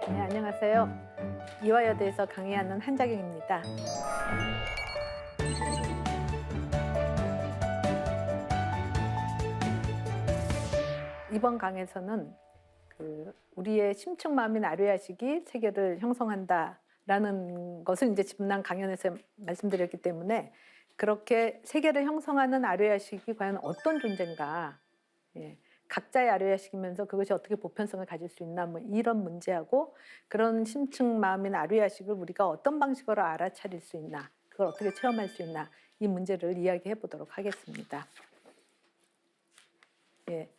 네, 안녕하세요. 이화여대에서 강의하는 한자경입니다. 이번 강에서는 우리의 심층 마음인 아뢰야식이 세계를 형성한다라는 것을 이제 집난 강연에서 말씀드렸기 때문에 그렇게 세계를 형성하는 아뢰야식이 과연 어떤 존재인가, 예, 각자의 아뢰야식이면서 그것이 어떻게 보편성을 가질 수 있나, 뭐 이런 문제하고 그런 심층 마음인 아뢰야식을 우리가 어떤 방식으로 알아차릴 수 있나, 그걸 어떻게 체험할 수 있나, 이 문제를 이야기해 보도록 하겠습니다. 예.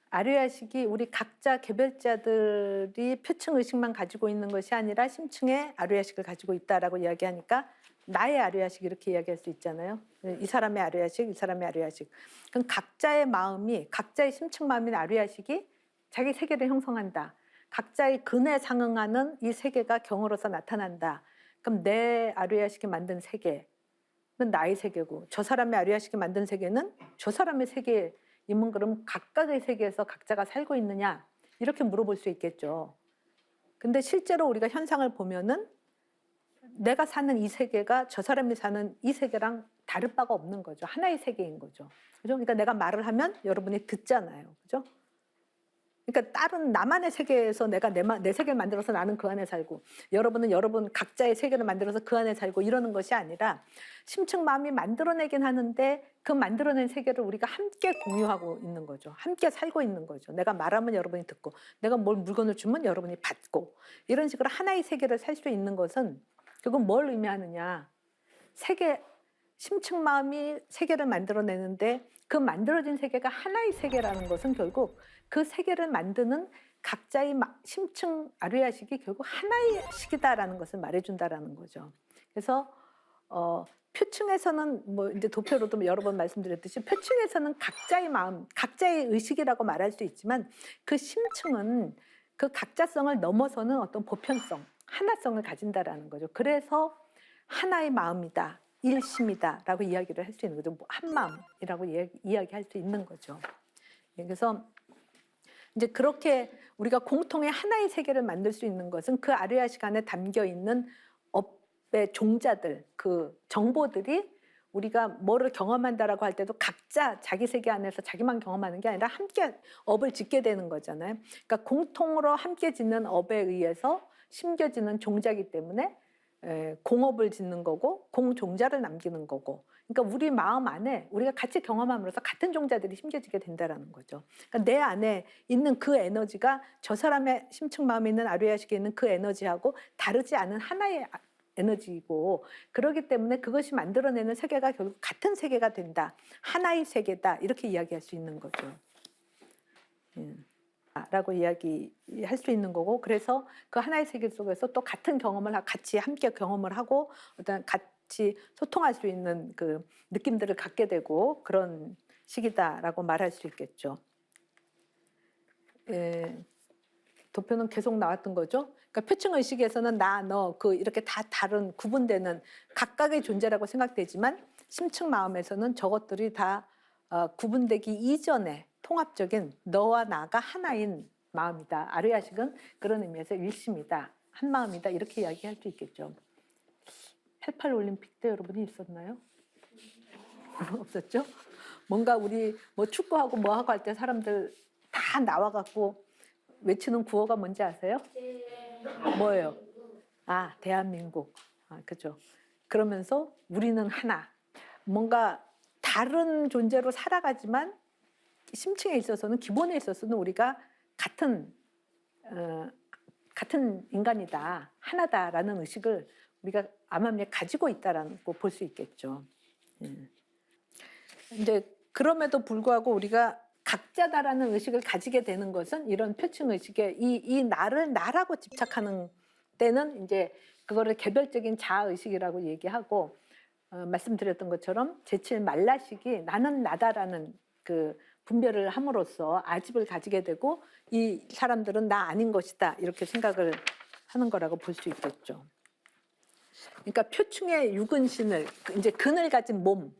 아뢰야식이 우리 각자 개별자들이 표층 의식만 가지고 있는 것이 아니라 심층의 아뢰야식을 가지고 있다라고 이야기하니까 나의 아뢰야식 이렇게 이야기할 수 있잖아요. 이 사람의 아뢰야식, 이 사람의 아뢰야식. 그럼 각자의 마음이, 각자의 심층 마음인 아뢰야식이 자기 세계를 형성한다. 각자의 근에 상응하는 이 세계가 경으로서 나타난다. 그럼 내 아뢰야식이 만든 세계는 나의 세계고, 저 사람의 아뢰야식이 만든 세계는 저 사람의 세계. 이면 그럼 각각의 세계에서 각자가 살고 있느냐, 이렇게 물어볼 수 있겠죠. 근데 실제로 우리가 현상을 보면은 내가 사는 이 세계가 저 사람이 사는 이 세계랑 다를 바가 없는 거죠. 하나의 세계인 거죠. 그죠? 그러니까 내가 말을 하면 여러분이 듣잖아요. 그죠? 그러니까 다른 나만의 세계에서 내가 내 세계를 만들어서 나는 그 안에 살고, 여러분은 여러분 각자의 세계를 만들어서 그 안에 살고, 이러는 것이 아니라 심층 마음이 만들어내긴 하는데 그 만들어낸 세계를 우리가 함께 공유하고 있는 거죠. 함께 살고 있는 거죠. 내가 말하면 여러분이 듣고, 내가 뭘 물건을 주면 여러분이 받고, 이런 식으로 하나의 세계를 살 수 있는 것은 결국 뭘 의미하느냐, 심층 마음이 세계를 만들어내는데 그 만들어진 세계가 하나의 세계라는 것은 결국 그 세계를 만드는 각자의 심층 아뢰야식이 결국 하나의 식이다라는 것을 말해준다라는 거죠. 그래서 표층에서는 뭐 이제 도표로도 여러 번 말씀드렸듯이 표층에서는 각자의 마음, 각자의 의식이라고 말할 수 있지만 그 심층은 그 각자성을 넘어서는 어떤 보편성, 하나성을 가진다라는 거죠. 그래서 하나의 마음이다, 일심이다라고 이야기를 할 수 있는 거죠. 한마음이라고 이야기할 수 있는 거죠. 그래서 이제 그렇게 우리가 공통의 하나의 세계를 만들 수 있는 것은 그 아뢰야식 안에 담겨 있는 업의 종자들, 그 정보들이 우리가 뭐를 경험한다라고 할 때도 각자 자기 세계 안에서 자기만 경험하는 게 아니라 함께 업을 짓게 되는 거잖아요. 그러니까 공통으로 함께 짓는 업에 의해서 심겨지는 종자이기 때문에 공업을 짓는 거고 공종자를 남기는 거고, 그러니까 우리 마음 안에 우리가 같이 경험함으로써 같은 종자들이 심겨지게 된다는 거죠. 그러니까 내 안에 있는 그 에너지가 저 사람의 심층 마음에 있는 아뢰야식에 있는 그 에너지하고 다르지 않은 하나의 에너지이고, 그렇기 때문에 그것이 만들어내는 세계가 결국 같은 세계가 된다, 하나의 세계다, 이렇게 이야기할 수 있는 거죠. 라고 이야기할 수 있는 거고, 그래서 그 하나의 세계 속에서 또 같은 경험을 같이 함께 경험을 하고 어떤 같이 소통할 수 있는 그 느낌들을 갖게 되고 그런 시기다라고 말할 수 있겠죠. 도표는 계속 나왔던 거죠. 그러니까 표층 의식에서는 나, 너, 그 이렇게 다 다른 구분되는 각각의 존재라고 생각되지만 심층 마음에서는 저것들이 다 구분되기 이전에 통합적인 너와 나가 하나인 마음이다. 아뢰야식은 그런 의미에서 일심이다, 한마음이다, 이렇게 이야기할 수 있겠죠. 88 올림픽 때 여러분이 있었나요? 없었죠? 뭔가 우리 뭐 축구하고 뭐 하고 할 때 사람들 다 나와갖고 외치는 구호가 뭔지 아세요? 뭐예요? 아, 대한민국. 그죠. 그러면서 우리는 하나. 뭔가 다른 존재로 살아가지만 심층에 있어서는, 기본에 있어서는 우리가 같은 인간이다, 하나다라는 의식을 우리가 암암리에 가지고 있다라고 볼 수 있겠죠. 이제 그럼에도 불구하고 우리가 각자다라는 의식을 가지게 되는 것은 이런 표층 의식에 이 나를 나라고 집착하는 때는 이제 그거를 개별적인 자아 의식이라고 얘기하고 말씀드렸던 것처럼 제7 말라식이 나는 나다라는 그 분별을 함으로써 아집을 가지게 되고 이 사람들은 나 아닌 것이다 이렇게 생각을 하는 거라고 볼 수 있겠죠. 그러니까 표층의 육은신을 이제 근을 가진 몸,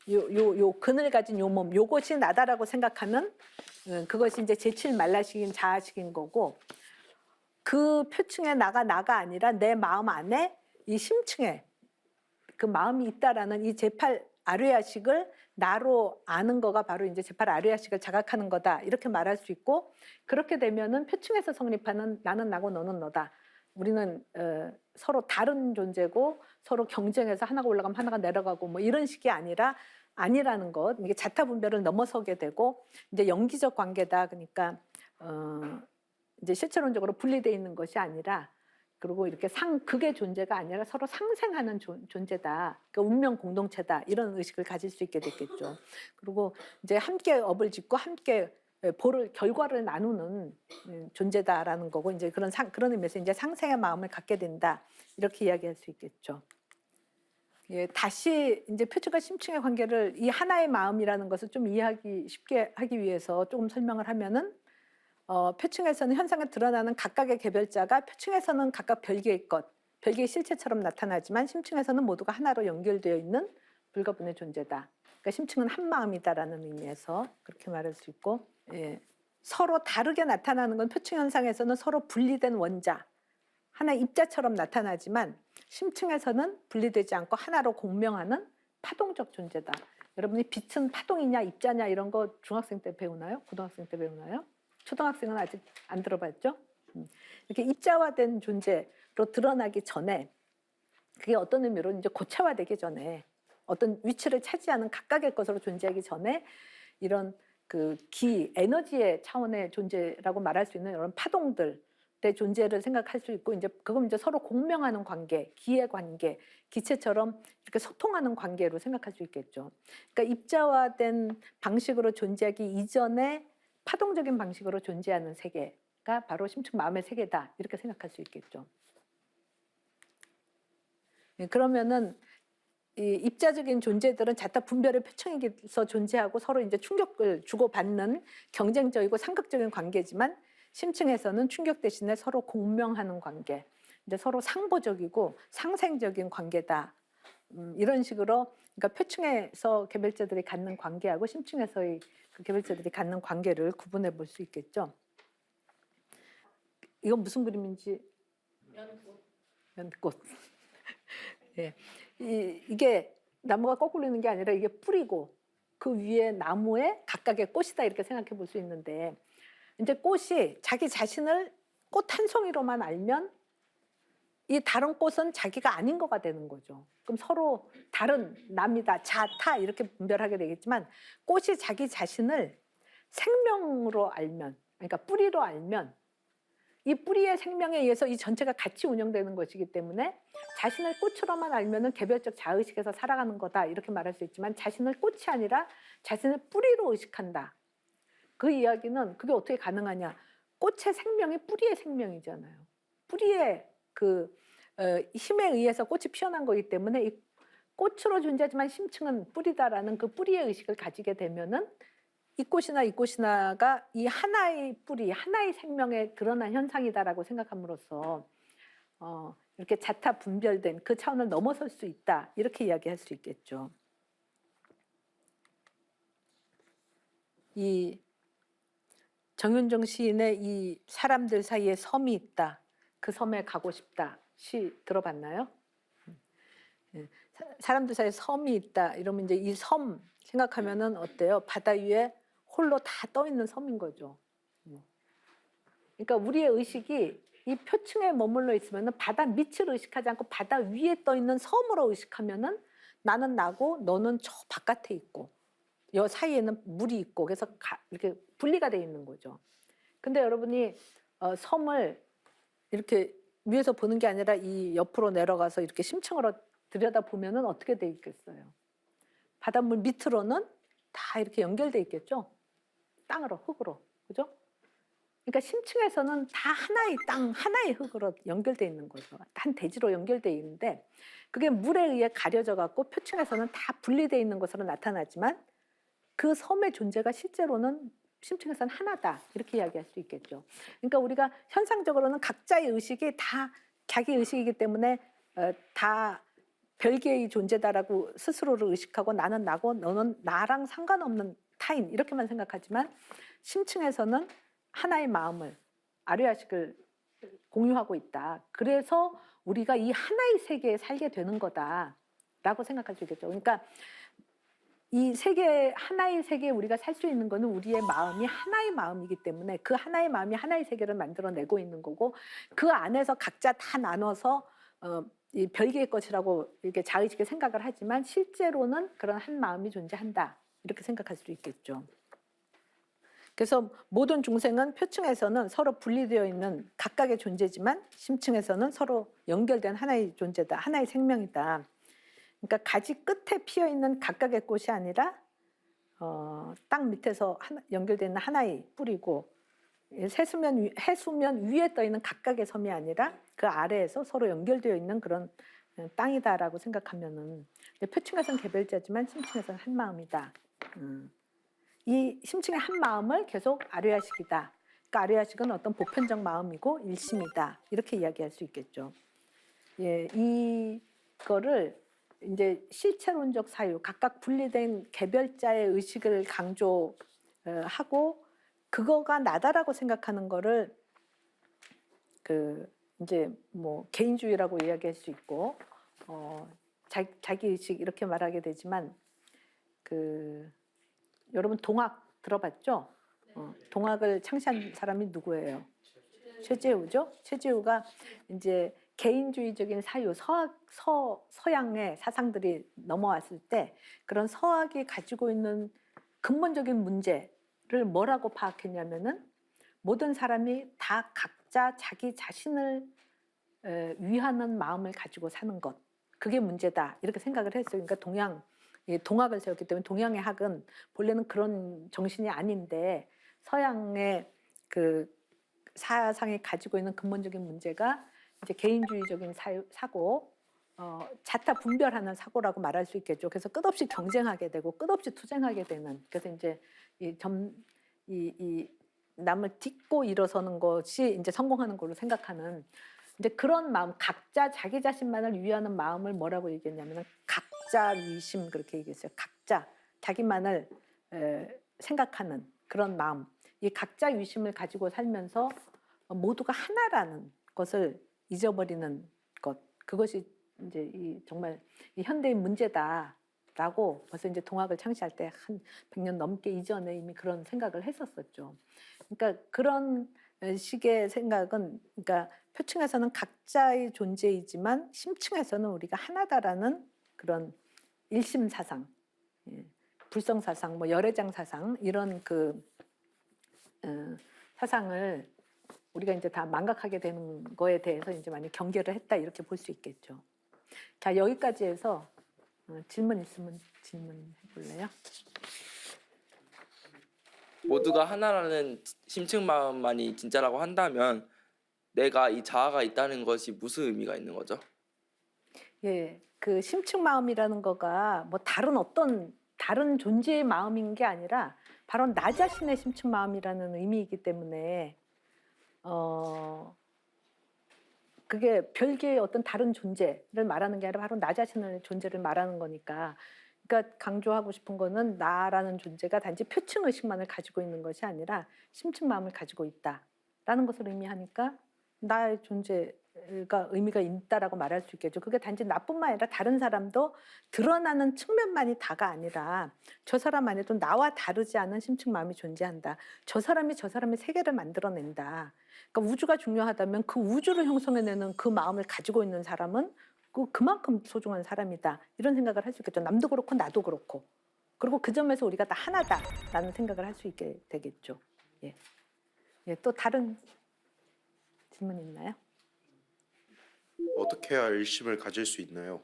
요 근을 가진 요 몸, 요것이 나다라고 생각하면 그것이 이제 제7 말라식인 자아식인 거고 그 표층의 나가 아니라 내 마음 안에 이 심층에 그 마음이 있다라는 이 제8 아뢰야식을 나로 아는 거가 바로 이제 제8 아뢰야식을 자각하는 거다 이렇게 말할 수 있고 그렇게 되면은 표층에서 성립하는 나는 나고 너는 너다. 우리는 서로 다른 존재고 서로 경쟁해서 하나가 올라가면 하나가 내려가고 뭐 이런 식이 아니라는 것. 이게 자타 분별을 넘어서게 되고 이제 영기적 관계다. 그러니까 이제 실체론적으로 분리되어 있는 것이 아니라 그리고 이렇게 극의 존재가 아니라 서로 상생하는 존재다. 그러니까 운명 공동체다. 이런 의식을 가질 수 있게 됐겠죠. 그리고 이제 함께 업을 짓고 함께 결과를 나누는 존재다라는 거고 이제 그런 의미에서 이제 상생의 마음을 갖게 된다. 이렇게 이야기할 수 있겠죠. 예, 다시 이제 표층과 심층의 관계를 이 하나의 마음이라는 것을 좀 이해하기 쉽게 하기 위해서 조금 설명을 하면은 표층에서는 현상에 드러나는 각각의 개별자가 표층에서는 각각 별개의 것, 별개의 실체처럼 나타나지만 심층에서는 모두가 하나로 연결되어 있는 불가분의 존재다. 그러니까 심층은 한 마음이다라는 의미에서 그렇게 말할 수 있고 예, 서로 다르게 나타나는 건 표층 현상에서는 서로 분리된 원자, 하나의 입자처럼 나타나지만 심층에서는 분리되지 않고 하나로 공명하는 파동적 존재다. 여러분이 빛은 파동이냐 입자냐 이런 거 중학생 때 배우나요? 고등학생 때 배우나요? 초등학생은 아직 안 들어봤죠? 이렇게 입자화된 존재로 드러나기 전에 그게 어떤 의미로 이제 고차화되기 전에 어떤 위치를 차지하는 각각의 것으로 존재하기 전에 이런 그 에너지의 차원의 존재라고 말할 수 있는 이런 파동들의 존재를 생각할 수 있고 이제 그건 이제 서로 공명하는 관계, 기의 관계, 기체처럼 이렇게 소통하는 관계로 생각할 수 있겠죠. 그러니까 입자화된 방식으로 존재하기 이전에 파동적인 방식으로 존재하는 세계가 바로 심층 마음의 세계다 이렇게 생각할 수 있겠죠. 그러면은 이 입자적인 존재들은 자타 분별의 표층에서 존재하고 서로 이제 충격을 주고받는 경쟁적이고 상극적인 관계지만 심층에서는 충격 대신에 서로 공명하는 관계, 이제 서로 상보적이고 상생적인 관계다. 이런 식으로 그러니까 표층에서 개별자들이 갖는 관계하고 심층에서의 그 개별자들이 갖는 관계를 구분해 볼 수 있겠죠. 이건 무슨 그림인지 연꽃. 예. 이게 나무가 거꾸로 있는 게 아니라 이게 뿌리고 그 위에 나무에 각각의 꽃이다 이렇게 생각해 볼 수 있는데 이제 꽃이 자기 자신을 꽃 한 송이로만 알면 이 다른 꽃은 자기가 아닌 거가 되는 거죠. 그럼 서로 다른 남이다, 자타 이렇게 분별하게 되겠지만 꽃이 자기 자신을 생명으로 알면, 그러니까 뿌리로 알면 이 뿌리의 생명에 의해서 이 전체가 같이 운영되는 것이기 때문에 자신을 꽃으로만 알면은 개별적 자의식에서 살아가는 거다 이렇게 말할 수 있지만 자신을 꽃이 아니라 자신을 뿌리로 의식한다. 그 이야기는 그게 어떻게 가능하냐? 꽃의 생명이 뿌리의 생명이잖아요. 뿌리의 그 힘에 의해서 꽃이 피어난 거기 때문에 이 꽃으로 존재하지만 심층은 뿌리다라는 그 뿌리의 의식을 가지게 되면은 이 꽃이나가 이 하나의 뿌리, 하나의 생명에 드러난 현상이다라고 생각함으로써 이렇게 자타 분별된 그 차원을 넘어설 수 있다 이렇게 이야기할 수 있겠죠. 이 정윤정 시인의 이 사람들 사이에 섬이 있다, 그 섬에 가고 싶다 시 들어봤나요? 사람들 사이에 섬이 있다 이러면 이제 이 섬 생각하면은 어때요? 바다 위에 홀로 다 떠 있는 섬인 거죠. 그러니까 우리의 의식이 이 표층에 머물러 있으면은 바다 밑을 의식하지 않고 바다 위에 떠 있는 섬으로 의식하면은 나는 나고 너는 저 바깥에 있고 여 사이에는 물이 있고 그래서 이렇게 분리가 돼 있는 거죠. 근데 여러분이 섬을 이렇게 위에서 보는 게 아니라 이 옆으로 내려가서 이렇게 심층으로 들여다 보면은 어떻게 돼 있겠어요? 바닷물 밑으로는 다 이렇게 연결돼 있겠죠. 땅으로, 흙으로, 그죠? 그러니까 심층에서는 다 하나의 땅, 하나의 흙으로 연결돼 있는 거죠. 한 대지로 연결돼 있는데 그게 물에 의해 가려져 갖고 표층에서는 다 분리돼 있는 것으로 나타나지만 그 섬의 존재가 실제로는 심층에서는 하나다 이렇게 이야기할 수 있겠죠. 그러니까 우리가 현상적으로는 각자의 의식이 다 자기 의식이기 때문에 다 별개의 존재다라고 스스로를 의식하고 나는 나고 너는 나랑 상관없는 타인 이렇게만 생각하지만 심층에서는 하나의 마음을 아류야식을 공유하고 있다. 그래서 우리가 이 하나의 세계에 살게 되는 거다라고 생각할 수 있겠죠. 그러니까 이 세계 하나의 세계에 우리가 살 수 있는 거는 우리의 마음이 하나의 마음이기 때문에 그 하나의 마음이 하나의 세계를 만들어내고 있는 거고 그 안에서 각자 다 나눠서 이 별개의 것이라고 이렇게 자의식에 생각을 하지만 실제로는 그런 한 마음이 존재한다 이렇게 생각할 수 있겠죠. 그래서 모든 중생은 표층에서는 서로 분리되어 있는 각각의 존재지만 심층에서는 서로 연결된 하나의 존재다, 하나의 생명이다. 그러니까 가지 끝에 피어 있는 각각의 꽃이 아니라 땅 밑에서 연결되어 있는 하나의 뿌리고 해수면 위에 떠 있는 각각의 섬이 아니라 그 아래에서 서로 연결되어 있는 그런 땅이다라고 생각하면은 표층에서는 개별자지만 심층에서는 한 마음이다. 이 심층의 한 마음을 계속 아류야식이다. 그러니까 아류야식은 어떤 보편적 마음이고 일심이다. 이렇게 이야기할 수 있겠죠. 예, 이거를 이제 실체론적 사유, 각각 분리된 개별자의 의식을 강조하고 그거가 나다라고 생각하는 거를 그 이제 뭐 개인주의라고 이야기할 수 있고 자기 의식 이렇게 말하게 되지만 그 여러분 동학 들어봤죠? 동학을 창시한 사람이 누구예요? 최재우죠. 최재우가 이제 개인주의적인 사유, 서양의 사상들이 넘어왔을 때 그런 서학이 가지고 있는 근본적인 문제를 뭐라고 파악했냐면은 모든 사람이 다 각자 자기 자신을 위하는 마음을 가지고 사는 것. 그게 문제다. 이렇게 생각을 했어요. 그러니까 동학을 세웠기 때문에 동양의 학은 본래는 그런 정신이 아닌데 서양의 그 사상이 가지고 있는 근본적인 문제가 이제 개인주의적인 사고, 자타 분별하는 사고라고 말할 수 있겠죠. 그래서 끝없이 경쟁하게 되고 끝없이 투쟁하게 되는. 그래서 이제 이 남을 딛고 일어서는 것이 이제 성공하는 걸로 생각하는 이제 그런 마음, 각자 자기 자신만을 위하는 마음을 뭐라고 얘기했냐면 각자 위심 그렇게 얘기했어요. 각자 자기만을 생각하는 그런 마음. 이 각자 위심을 가지고 살면서 모두가 하나라는 것을 잊어버리는 것. 그것이 이제 정말 이 현대의 문제다라고 벌써 이제 동학을 창시할 때 한 100년 넘게 이전에 이미 그런 생각을 했었었죠. 그러니까 그런 식의 생각은 그러니까 표층에서는 각자의 존재이지만 심층에서는 우리가 하나다라는 그런 일심 사상, 불성 사상, 뭐 열애장 사상 이런 그 사상을 우리가 이제 다 망각하게 되는 거에 대해서 이제 많이 경계를 했다 이렇게 볼 수 있겠죠. 자 여기까지 해서 질문 있으면 질문해 볼래요? 모두가 하나라는 심층 마음만이 진짜라고 한다면 내가 이 자아가 있다는 것이 무슨 의미가 있는 거죠? 예, 그 심층 마음이라는 거가 뭐 다른 존재의 마음인 게 아니라 바로 나 자신의 심층 마음이라는 의미이기 때문에 그게 별개의 어떤 다른 존재를 말하는 게 아니라 바로 나 자신의 존재를 말하는 거니까. 그러니까 강조하고 싶은 거는 나라는 존재가 단지 표층 의식만을 가지고 있는 것이 아니라 심층 마음을 가지고 있다라는 것을 의미하니까 나의 존재가 의미가 있다라고 말할 수 있겠죠. 그게 단지 나뿐만 아니라 다른 사람도 드러나는 측면만이 다가 아니라 저 사람 안에도 나와 다르지 않은 심층 마음이 존재한다. 저 사람이 저 사람의 세계를 만들어낸다. 그러니까 우주가 중요하다면 그 우주를 형성해내는 그 마음을 가지고 있는 사람은 그만큼 소중한 사람이다. 이런 생각을 할 수 있겠죠. 남도 그렇고 나도 그렇고. 그리고 그 점에서 우리가 다 하나다라는 생각을 할 수 있게 되겠죠. 예. 예, 또 다른 질문 있나요? 어떻게 해야 일심을 가질 수 있나요?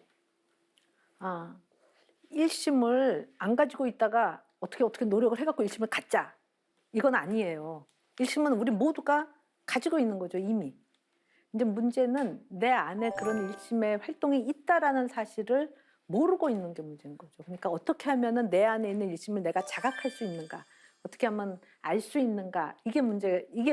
일심을 안 가지고 있다가 어떻게 노력을 해갖고 일심을 갖자. 이건 아니에요. 일심은 우리 모두가 가지고 있는 거죠, 이미. 이제 문제는 내 안에 그런 일심의 활동이 있다라는 사실을 모르고 있는 게 문제인 거죠. 그러니까 어떻게 하면은 내 안에 있는 일심을 내가 자각할 수 있는가? 어떻게 하면 알 수 있는가? 이게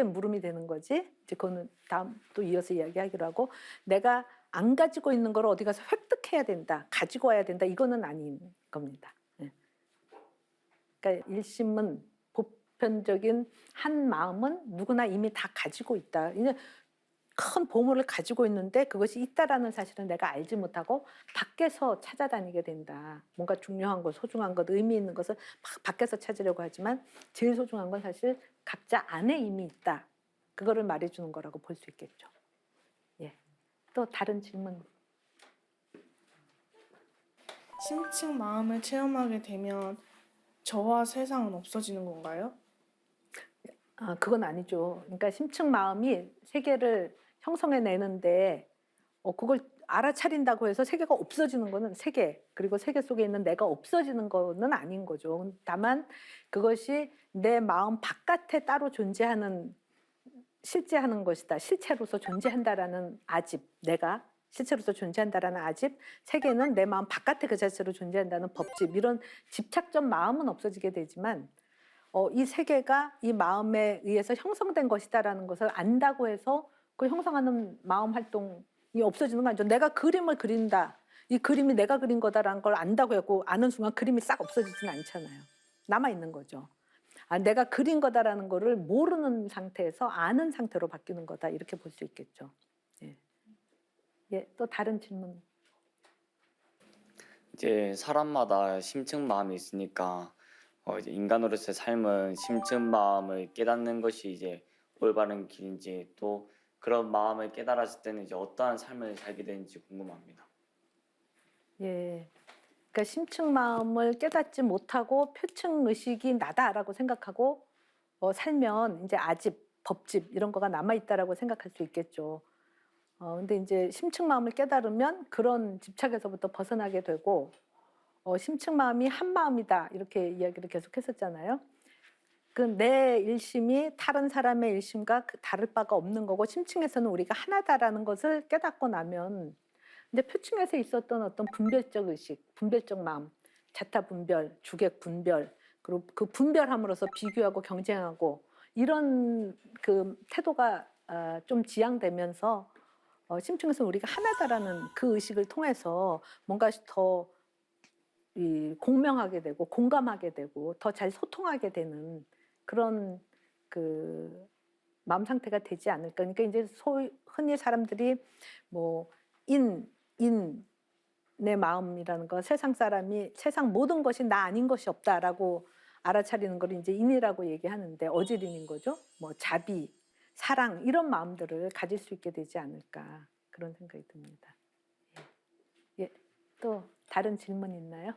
물음이 되는 거지. 이제 그거는 다음 또 이어서 이야기하기로 하고, 내가 안 가지고 있는 걸 어디 가서 획득해야 된다, 가지고 와야 된다, 이거는 아닌 겁니다. 예. 그러니까 일심은, 보편적인 한 마음은 누구나 이미 다 가지고 있다. 이제 큰 보물을 가지고 있는데 그것이 있다라는 사실은 내가 알지 못하고 밖에서 찾아다니게 된다. 뭔가 중요한 것, 소중한 것, 의미 있는 것을 막 밖에서 찾으려고 하지만 제일 소중한 건 사실 각자 안에 이미 있다. 그거를 말해주는 거라고 볼 수 있겠죠. 예. 또 다른 질문. 심층 마음을 체험하게 되면 저와 세상은 없어지는 건가요? 아, 그건 아니죠. 그러니까 심층 마음이 세계를 형성해내는데 그걸 알아차린다고 해서 세계가 없어지는 거는 세계, 그리고 세계 속에 있는 내가 없어지는 거는 아닌 거죠. 다만 그것이 내 마음 바깥에 따로 존재하는, 실제하는 것이다. 실체로서 존재한다라는 아집, 내가 실체로서 존재한다라는 아집, 세계는 내 마음 바깥에 그 자체로 존재한다는 법집, 이런 집착적 마음은 없어지게 되지만 이 세계가 이 마음에 의해서 형성된 것이다라는 것을 안다고 해서 그 형성하는 마음 활동이 없어지는 거 아니죠. 내가 그림을 그린다, 이 그림이 내가 그린 거다라는 걸 안다고 해고 아는 순간 그림이 싹 없어지지는 않잖아요. 남아 있는 거죠. 내가 그린 거다라는 거를 모르는 상태에서 아는 상태로 바뀌는 거다, 이렇게 볼 수 있겠죠. 예. 예, 또 다른 질문. 이제 사람마다 심층 마음이 있으니까 이제 인간으로서의 삶은 심층 마음을 깨닫는 것이 이제 올바른 길인지, 또 그런 마음을 깨달았을 때는 이제 어떠한 삶을 살게 되는지 궁금합니다. 예. 그러니까 심층 마음을 깨닫지 못하고 표층 의식이 나다라고 생각하고 살면 이제 아집, 법집 이런 거가 남아 있다라고 생각할 수 있겠죠. 근데 이제 심층 마음을 깨달으면 그런 집착에서부터 벗어나게 되고, 심층 마음이 한 마음이다, 이렇게 이야기를 계속 했었잖아요. 그 내 일심이 다른 사람의 일심과 다를 바가 없는 거고, 심층에서는 우리가 하나다라는 것을 깨닫고 나면 이제 표층에서 있었던 어떤 분별적 의식, 분별적 마음, 자타 분별, 주객 분별, 그리고 그 분별함으로써 비교하고 경쟁하고 이런 그 태도가 좀 지양되면서 심층에서 우리가 하나다라는 그 의식을 통해서 뭔가 더 공명하게 되고 공감하게 되고 더 잘 소통하게 되는 그런 그 마음 상태가 되지 않을까. 그러니까 이제 흔히 사람들이 뭐 인의 마음이라는 거, 세상 사람이 세상 모든 것이 나 아닌 것이 없다라고 알아차리는 걸 이제 인이라고 얘기하는데, 어질인인 거죠. 뭐 자비, 사랑 이런 마음들을 가질 수 있게 되지 않을까, 그런 생각이 듭니다. 예. 예. 또 다른 질문 있나요?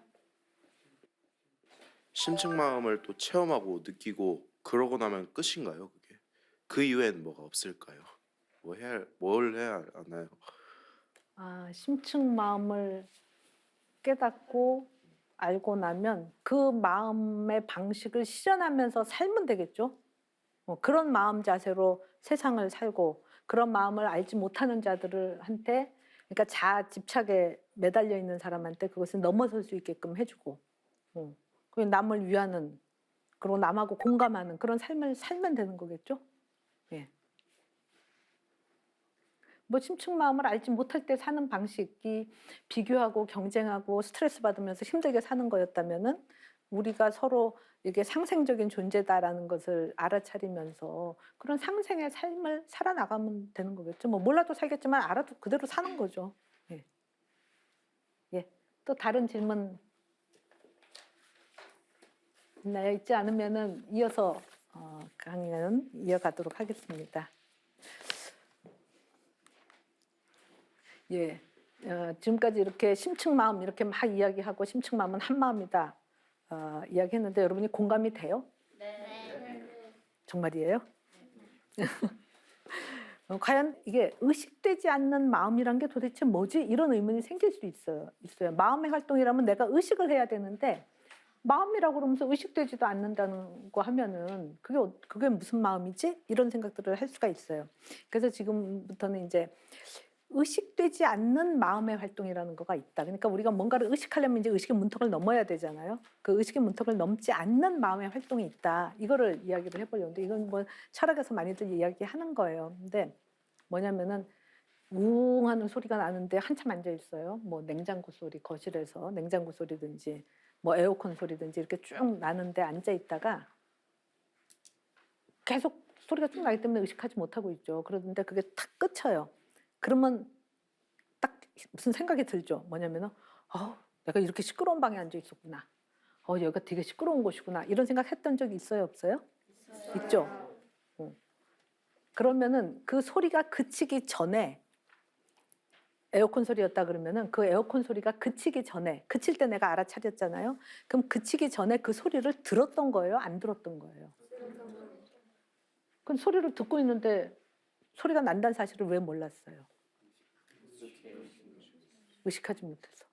심층 마음을 또 체험하고 느끼고 그러고 나면 끝인가요, 그게? 그 이후엔 뭐가 없을까요? 뭘 해야 하나요? 심층 마음을 깨닫고 알고 나면 그 마음의 방식을 실현하면서 살면 되겠죠. 그런 마음 자세로 세상을 살고, 그런 마음을 알지 못하는 자들한테, 그러니까 자아 집착에 매달려 있는 사람한테 그것을 넘어설 수 있게끔 해주고, 그리고 남을 위하는, 그리고 남하고 공감하는 그런 삶을 살면 되는 거겠죠. 예. 뭐 심층 마음을 알지 못할 때 사는 방식이 비교하고 경쟁하고 스트레스 받으면서 힘들게 사는 거였다면은, 우리가 서로 이게 상생적인 존재다라는 것을 알아차리면서 그런 상생의 삶을 살아나가면 되는 거겠죠. 뭐 몰라도 살겠지만 알아도 그대로 사는 거죠. 예. 예. 또 다른 질문 있나요? 있지 않으면은 이어서 강의는 이어가도록 하겠습니다. 예, 지금까지 이렇게 심층 마음 이렇게 막 이야기하고 심층 마음은 한 마음이다 이야기했는데, 여러분이 공감이 돼요? 네. 정말이에요? 과연 이게 의식되지 않는 마음이란 게 도대체 뭐지? 이런 의문이 생길 수 있어요. 마음의 활동이라면 내가 의식을 해야 되는데 마음이라고 그러면서 의식되지도 않는다는 거 하면은 그게 무슨 마음이지? 이런 생각들을 할 수가 있어요. 그래서 지금부터는 이제 의식되지 않는 마음의 활동이라는 거가 있다. 그러니까 우리가 뭔가를 의식하려면 이제 의식의 문턱을 넘어야 되잖아요. 그 의식의 문턱을 넘지 않는 마음의 활동이 있다. 이거를 이야기를 해보려는데 이건 뭐 철학에서 많이들 이야기하는 거예요. 근데 뭐냐면은 웅 하는 소리가 나는데 한참 앉아 있어요. 뭐 냉장고 소리, 거실에서 냉장고 소리든지 뭐 에어컨 소리든지 이렇게 쭉 나는데 앉아 있다가 계속 소리가 쭉 나기 때문에 의식하지 못하고 있죠. 그런데 그게 탁 끊쳐요. 그러면 딱 무슨 생각이 들죠. 뭐냐면은 내가 이렇게 시끄러운 방에 앉아 있었구나. 여기가 되게 시끄러운 곳이구나. 이런 생각 했던 적이 있어요, 없어요? 있죠. 그러면은 그 소리가 그치기 전에 에어컨 소리였다 그러면은 그 에어컨 소리가 그치기 전에, 그칠 때 내가 알아차렸잖아요. 그럼 그치기 전에 그 소리를 들었던 거예요, 안 들었던 거예요? 그럼 소리를 듣고 있는데 소리가 난다는 사실을 왜 몰랐어요? 의식하지 못해서.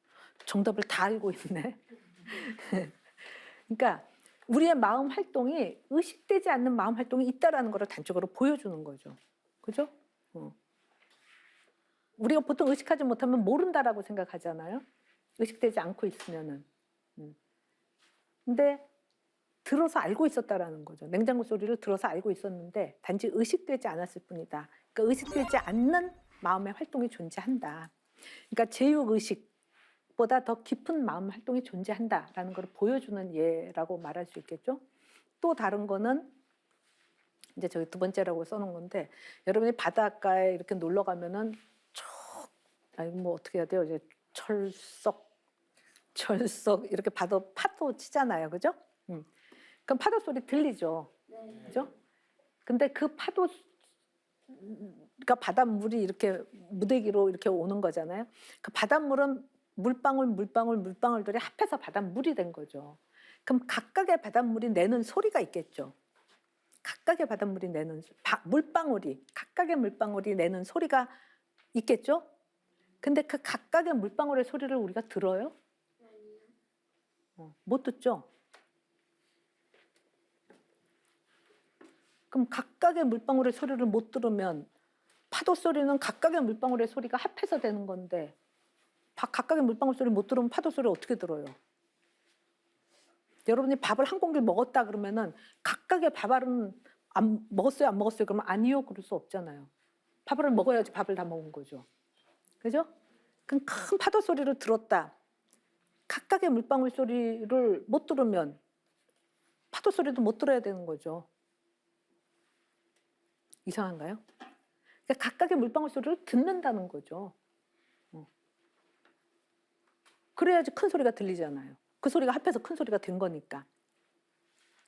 정답을 다 알고 있네. 그러니까 우리의 마음 활동이 의식되지 않는 마음 활동이 있다라는 것을 단적으로 보여주는 거죠. 그죠? 우리가 보통 의식하지 못하면 모른다라고 생각하잖아요. 의식되지 않고 있으면은. 근데 들어서 알고 있었다라는 거죠. 냉장고 소리를 들어서 알고 있었는데 단지 의식되지 않았을 뿐이다. 그러니까 의식되지 않는 마음의 활동이 존재한다. 그러니까 제육의식보다 더 깊은 마음 활동이 존재한다라는 걸 보여주는 예라고 말할 수 있겠죠. 또 다른 거는 이제 저기 두 번째라고 써놓은 건데 여러분이 바닷가에 이렇게 놀러 가면은 뭐 어떻게 해야 돼요? 이제 철썩 이렇게 파도 치잖아요, 그죠? 그럼 파도 소리 들리죠, 그죠? 근데 그 파도, 그러니까 바닷물이 이렇게 무대기로 이렇게 오는 거잖아요. 그 바닷물은 물방울들이 합해서 바닷물이 된 거죠. 그럼 각각의 바닷물이 내는 소리가 있겠죠. 각각의 바닷물이 내는 각각의 물방울이 내는 소리가 있겠죠. 근데 그 각각의 물방울의 소리를 우리가 들어요? 못 듣죠. 그럼 각각의 물방울의 소리를 못 들으면 파도 소리는 각각의 물방울의 소리가 합해서 되는 건데 각각의 물방울 소리 못 들으면 파도 소리 어떻게 들어요? 여러분이 밥을 한 공기 먹었다 그러면은 각각의 밥알은 안 먹었어요? 그러면 아니요 그럴 수 없잖아요. 밥알을 먹어야지 밥을 다 먹은 거죠. 그죠? 그럼 큰 파도 소리를 들었다. 각각의 물방울 소리를 못 들으면 파도 소리도 못 들어야 되는 거죠. 이상한가요? 그러니까 각각의 물방울 소리를 듣는다는 거죠. 그래야지 큰 소리가 들리잖아요. 그 소리가 합해서 큰 소리가 된 거니까.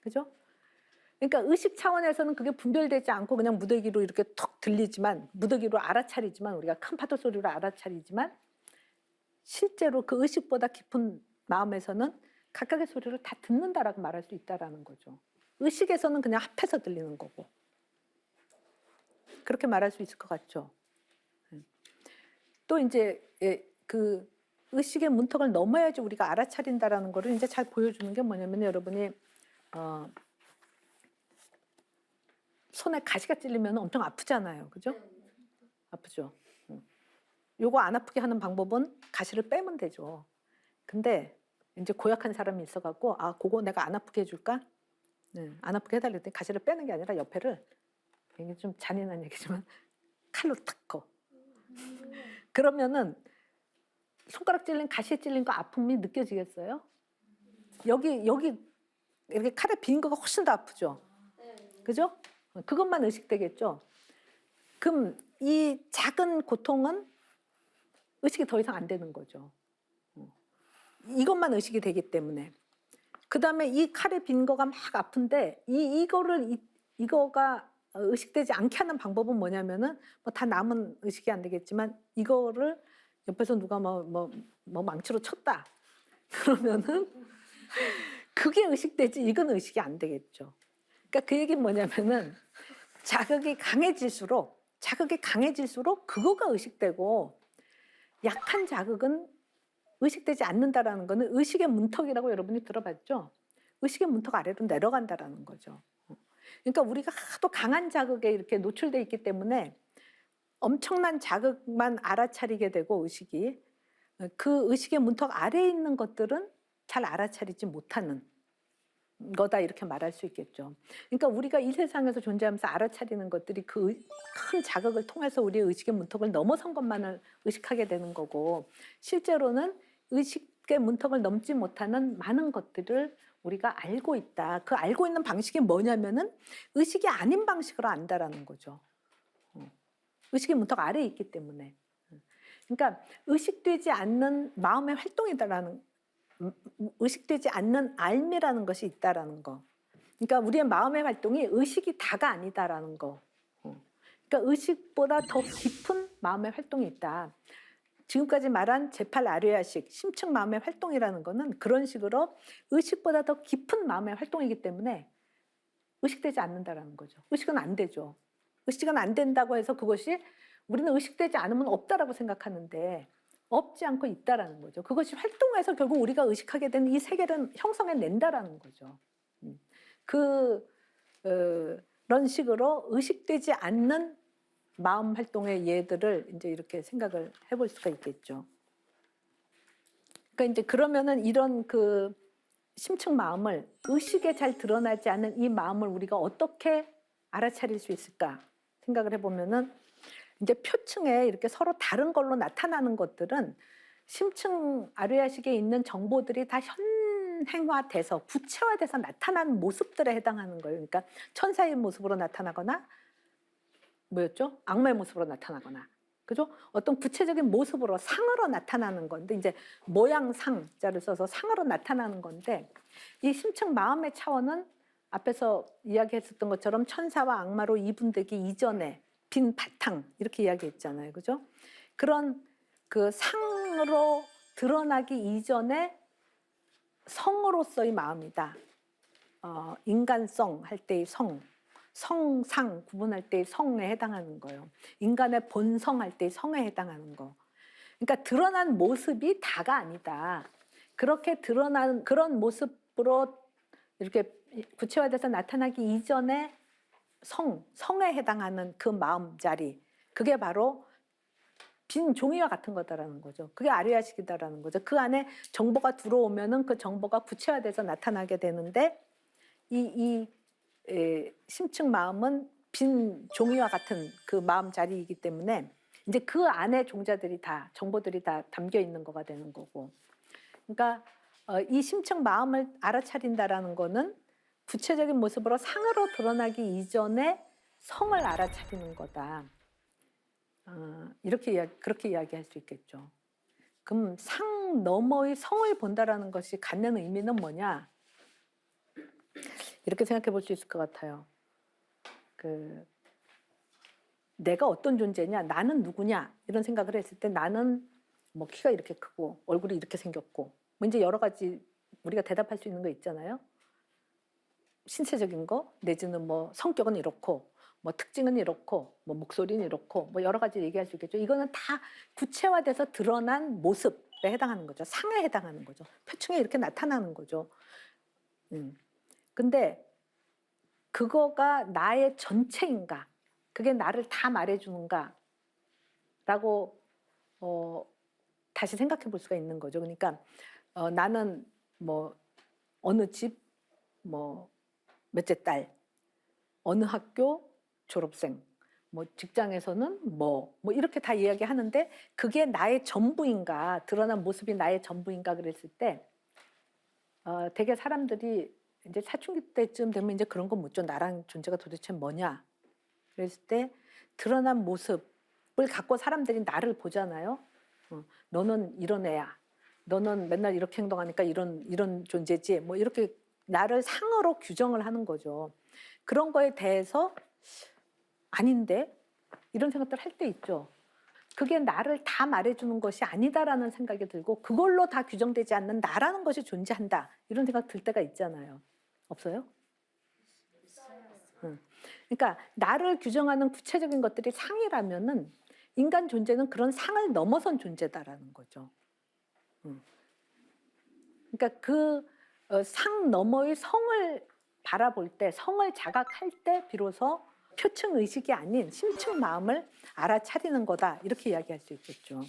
그죠? 그러니까 의식 차원에서는 그게 분별되지 않고 그냥 무더기로 이렇게 턱 들리지만, 무더기로 알아차리지만, 우리가 큰 파도 소리로 알아차리지만 실제로 그 의식보다 깊은 마음에서는 각각의 소리를 다 듣는다라고 말할 수 있다라는 거죠. 의식에서는 그냥 합해서 들리는 거고. 그렇게 말할 수 있을 것 같죠. 또 이제 그 의식의 문턱을 넘어야지 우리가 알아차린다라는 거를 이제 잘 보여주는 게 뭐냐면 여러분이 손에 가시가 찔리면 엄청 아프잖아요, 그죠? 아프죠. 요거 안 아프게 하는 방법은 가시를 빼면 되죠. 근데 이제 고약한 사람이 있어갖고 그거 내가 안 아프게 해줄까? 안 아프게 해달라 했더니 가시를 빼는 게 아니라 옆에를, 이게 좀 잔인한 얘기지만 칼로 탁 꺼. 그러면은 손가락 찔린, 가시에 찔린 거 아픔이 느껴지겠어요? 여기 이렇게 칼에 빈 거가 훨씬 더 아프죠? 그죠? 그것만 의식되겠죠? 그럼 이 작은 고통은 의식이 더 이상 안 되는 거죠. 이것만 의식이 되기 때문에. 그 다음에 이 칼에 빈 거가 막 아픈데 이거가 의식되지 않게 하는 방법은 뭐냐면은 뭐 다 남은 의식이 안 되겠지만 이거를 옆에서 누가 뭐 망치로 쳤다. 그러면은 그게 의식되지 이건 의식이 안 되겠죠. 그러니까 그 얘기는 뭐냐면은 자극이 강해질수록 그거가 의식되고 약한 자극은 의식되지 않는다라는 거는 의식의 문턱이라고 여러분이 들어봤죠? 의식의 문턱 아래로 내려간다라는 거죠. 그러니까 우리가 하도 강한 자극에 이렇게 노출돼 있기 때문에 엄청난 자극만 알아차리게 되고 의식이 그 의식의 문턱 아래에 있는 것들은 잘 알아차리지 못하는 거다 이렇게 말할 수 있겠죠. 그러니까 우리가 이 세상에서 존재하면서 알아차리는 것들이 그 큰 자극을 통해서 우리의 의식의 문턱을 넘어선 것만을 의식하게 되는 거고 실제로는 의식의 문턱을 넘지 못하는 많은 것들을 우리가 알고 있다. 그 알고 있는 방식이 뭐냐면은 의식이 아닌 방식으로 안다라는 거죠. 의식의 문턱 아래에 있기 때문에. 그러니까 의식되지 않는 마음의 활동이다라는 의식되지 않는 알미라는 것이 있다라는 거. 그러니까 우리의 마음의 활동이 의식이 다가 아니다라는 거. 그러니까 의식보다 더 깊은 마음의 활동이 있다. 지금까지 말한 제8 아뢰야식, 심층 마음의 활동이라는 거는 그런 식으로 의식보다 더 깊은 마음의 활동이기 때문에 의식되지 않는다라는 거죠. 의식은 안 되죠. 의식은 안 된다고 해서 그것이 우리는 의식되지 않으면 없다라고 생각하는데 없지 않고 있다라는 거죠. 그것이 활동해서 결국 우리가 의식하게 되는 이 세계를 형성해낸다라는 거죠. 그런 식으로 의식되지 않는 마음 활동의 예들을 이제 이렇게 생각을 해볼 수가 있겠죠. 그러니까 이제 그러면은 이런 그 심층 마음을 의식에 잘 드러나지 않는 이 마음을 우리가 어떻게 알아차릴 수 있을까 생각을 해보면은 이제 표층에 이렇게 서로 다른 걸로 나타나는 것들은 심층 아뢰야식에 있는 정보들이 다 현행화돼서 구체화돼서 나타나는 모습들에 해당하는 거예요. 그러니까 천사의 모습으로 나타나거나 뭐였죠? 악마의 모습으로 나타나거나, 그죠? 어떤 구체적인 모습으로 상으로 나타나는 건데 이제 모양 상자를 써서 상으로 나타나는 건데 이 심층 마음의 차원은 앞에서 이야기했었던 것처럼 천사와 악마로 이분되기 이전에 빈 바탕 이렇게 이야기했잖아요, 그죠? 그런 그 상으로 드러나기 이전에 성으로서의 마음이다. 인간성 할 때의 성. 성상 구분할 때의 성에 해당하는 거예요. 인간의 본성 할 때의 성에 해당하는 거. 그러니까 드러난 모습이 다가 아니다. 그렇게 드러난 그런 모습으로 이렇게 구체화돼서 나타나기 이전에 성에 해당하는 그 마음 자리. 그게 바로 빈 종이와 같은 거다라는 거죠. 그게 아뢰야식이다라는 거죠. 그 안에 정보가 들어오면은 그 정보가 구체화돼서 나타나게 되는데 심층 마음은 빈 종이와 같은 그 마음 자리이기 때문에 이제 그 안에 종자들이 다 정보들이 다 담겨 있는 거가 되는 거고. 그러니까 이 심층 마음을 알아차린다라는 거는 구체적인 모습으로 상으로 드러나기 이전에 성을 알아차리는 거다. 그렇게 이야기할 수 있겠죠. 그럼 상 너머의 성을 본다라는 것이 갖는 의미는 뭐냐? 이렇게 생각해 볼 수 있을 것 같아요. 내가 어떤 존재냐, 나는 누구냐 이런 생각을 했을 때 나는 뭐 키가 이렇게 크고 얼굴이 이렇게 생겼고 뭐 이제 여러 가지 우리가 대답할 수 있는 거 있잖아요. 신체적인 거 내지는 뭐 성격은 이렇고 뭐 특징은 이렇고 뭐 목소리는 이렇고 뭐 여러 가지 얘기할 수 있겠죠. 이거는 다 구체화돼서 드러난 모습에 해당하는 거죠. 상에 해당하는 거죠. 표층에 이렇게 나타나는 거죠. 근데 그거가 나의 전체인가? 그게 나를 다 말해주는가? 라고 다시 생각해 볼 수가 있는 거죠. 그러니까 나는 뭐 어느 집, 뭐 몇째 딸, 어느 학교 졸업생, 뭐 직장에서는 뭐 이렇게 다 이야기하는데 그게 나의 전부인가? 드러난 모습이 나의 전부인가? 그랬을 때 되게 사람들이 이제 사춘기 때쯤 되면 이제 그런 거 묻죠. 나랑 존재가 도대체 뭐냐? 그랬을 때 드러난 모습을 갖고 사람들이 나를 보잖아요. 너는 이런 애야. 너는 맨날 이렇게 행동하니까 이런 존재지. 뭐 이렇게 나를 상으로 규정을 하는 거죠. 그런 거에 대해서 아닌데 이런 생각들 할 때 있죠. 그게 나를 다 말해주는 것이 아니다라는 생각이 들고 그걸로 다 규정되지 않는 나라는 것이 존재한다. 이런 생각 들 때가 있잖아요. 없어요? 그러니까 나를 규정하는 구체적인 것들이 상이라면은 인간 존재는 그런 상을 넘어선 존재다라는 거죠. 그러니까 그 상 너머의 성을 바라볼 때, 성을 자각할 때 비로소 표층 의식이 아닌 심층 마음을 알아차리는 거다, 이렇게 이야기할 수 있겠죠.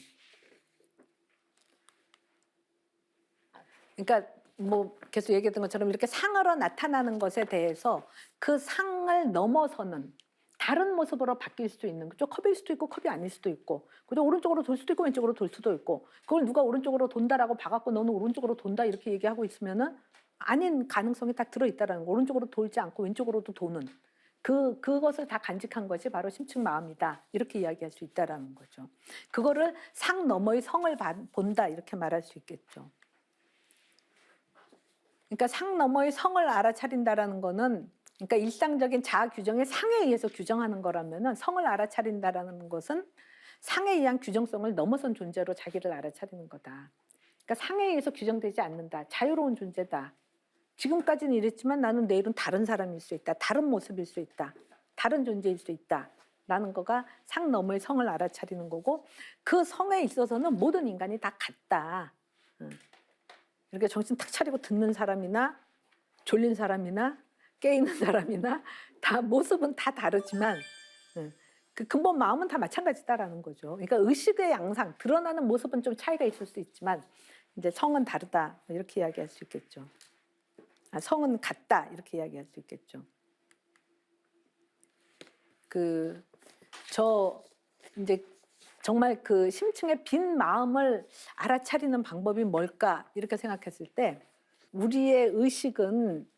그러니까 뭐 계속 얘기했던 것처럼 이렇게 상으로 나타나는 것에 대해서 그 상을 넘어서는 다른 모습으로 바뀔 수도 있는 거죠. 컵일 수도 있고 컵이 아닐 수도 있고, 그죠? 오른쪽으로 돌 수도 있고 왼쪽으로 돌 수도 있고, 그걸 누가 오른쪽으로 돈다라고 봐갖고 너는 오른쪽으로 돈다 이렇게 얘기하고 있으면은 아닌 가능성이 딱 들어있다라는 거. 오른쪽으로 돌지 않고 왼쪽으로도 도는 그것을 다 간직한 것이 바로 심층 마음이다, 이렇게 이야기할 수 있다라는 거죠. 그거를 상 너머의 성을 본다, 이렇게 말할 수 있겠죠. 그러니까 상 너머의 성을 알아차린다라는 거는, 그러니까 일상적인 자아 규정의 상에 의해서 규정하는 거라면은, 성을 알아차린다라는 것은 상에 의한 규정성을 넘어선 존재로 자기를 알아차리는 거다. 그러니까 상에 의해서 규정되지 않는다, 자유로운 존재다. 지금까지는 이랬지만 나는 내일은 다른 사람일 수 있다, 다른 모습일 수 있다, 다른 존재일 수 있다 라는 거가 상 너머의 성을 알아차리는 거고, 그 성에 있어서는 모든 인간이 다 같다. 이렇게 정신 탁 차리고 듣는 사람이나 졸린 사람이나 깨있는 사람이나 다 모습은 다 다르지만 그 근본 마음은 다 마찬가지다라는 거죠. 그러니까 의식의 양상, 드러나는 모습은 좀 차이가 있을 수 있지만 이제 성은 다르다, 이렇게 이야기할 수 있겠죠. 성은 같다, 이렇게 이야기할 수 있겠죠. 이제 정말 그 심층의 빈 마음을 알아차리는 방법이 뭘까, 이렇게 생각했을 때 우리의 의식은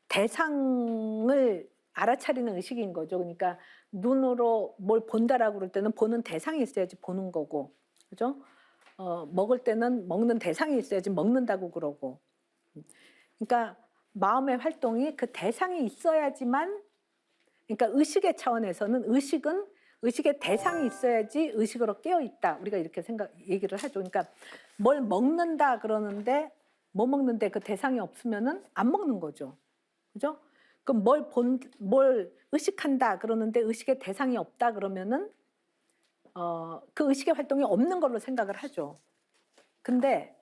대상을 알아차리는 의식인 거죠. 그러니까 눈으로 뭘 본다라고 그럴 때는 보는 대상이 있어야지 보는 거고, 그죠? 먹을 때는 먹는 대상이 있어야지 먹는다고 그러고. 그러니까 마음의 활동이 그 대상이 있어야지만, 그러니까 의식의 차원에서는 의식의 대상이 있어야지 의식으로 깨어 있다, 우리가 이렇게 얘기를 하죠. 그러니까 뭘 먹는다 그러는데, 뭐 먹는데 그 대상이 없으면은 안 먹는 거죠. 그죠? 그럼 뭘 의식한다 그러는데 의식의 대상이 없다 그러면은 그 의식의 활동이 없는 걸로 생각을 하죠. 근데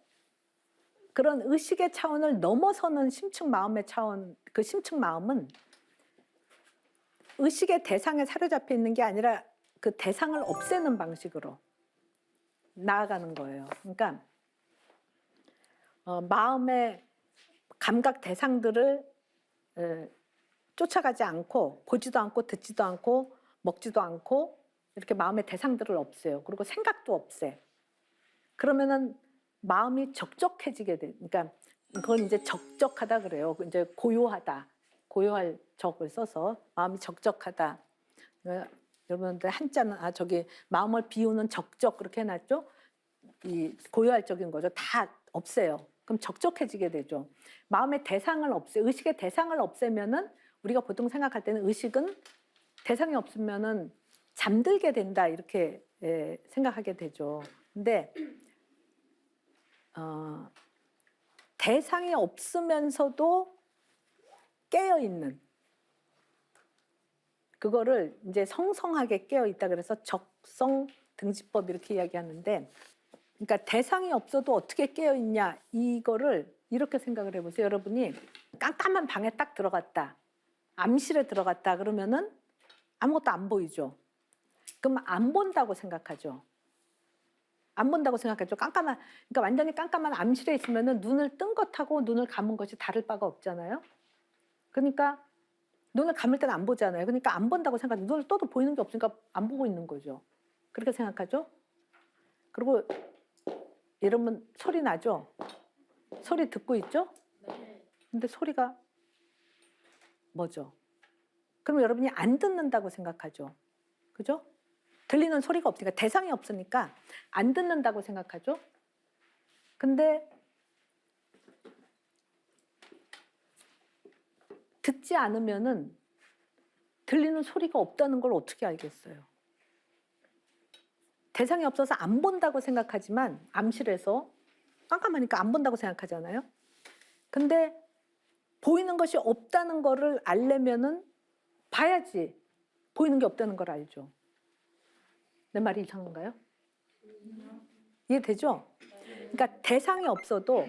그런 의식의 차원을 넘어서는 심층 마음의 차원, 그 심층 마음은 의식의 대상에 사로잡혀 있는 게 아니라 그 대상을 없애는 방식으로 나아가는 거예요. 그러니까 마음의 감각 대상들을 쫓아가지 않고, 보지도 않고 듣지도 않고 먹지도 않고, 이렇게 마음의 대상들을 없애요. 그리고 생각도 없애. 그러면은 마음이 적적해지게 돼. 그러니까 그건 이제 적적하다 그래요. 이제 고요하다, 고요할 적을 써서 마음이 적적하다. 여러분들 한자는 마음을 비우는 적적 그렇게 해놨죠. 이 고요할 적인 거죠. 다 없애요. 그럼 적적해지게 되죠. 마음의 대상을 의식의 대상을 없애면은, 우리가 보통 생각할 때는 의식은 대상이 없으면은 잠들게 된다, 이렇게 생각하게 되죠. 근데 대상이 없으면서도 깨어 있는, 그거를 이제 성성하게 깨어 있다 그래서 적성 등지법 이렇게 이야기하는데, 그러니까 대상이 없어도 어떻게 깨어 있냐, 이거를 이렇게 생각을 해보세요. 여러분이 깜깜한 방에 딱 들어갔다, 암실에 들어갔다 그러면은 아무것도 안 보이죠. 그럼 안 본다고 생각하죠. 안 본다고 생각하죠. 그러니까 완전히 깜깜한 암실에 있으면은 눈을 뜬 것하고 눈을 감은 것이 다를 바가 없잖아요. 그러니까 눈을 감을 때는 안 보잖아요. 그러니까 안 본다고 생각하죠. 눈을 떠도 보이는 게 없으니까 안 보고 있는 거죠. 그렇게 생각하죠. 그리고 여러분 소리 나죠? 소리 듣고 있죠? 근데 소리가 뭐죠? 그럼 여러분이 안 듣는다고 생각하죠. 그죠? 들리는 소리가 없으니까, 대상이 없으니까 안 듣는다고 생각하죠. 근데 듣지 않으면은 들리는 소리가 없다는 걸 어떻게 알겠어요? 대상이 없어서 안 본다고 생각하지만, 암실에서 깜깜하니까 안 본다고 생각하잖아요. 근데 보이는 것이 없다는 거를 알려면은 봐야지 보이는 게 없다는 걸 알죠. 내 말이 이상한가요? 이해되죠? 그러니까 대상이 없어도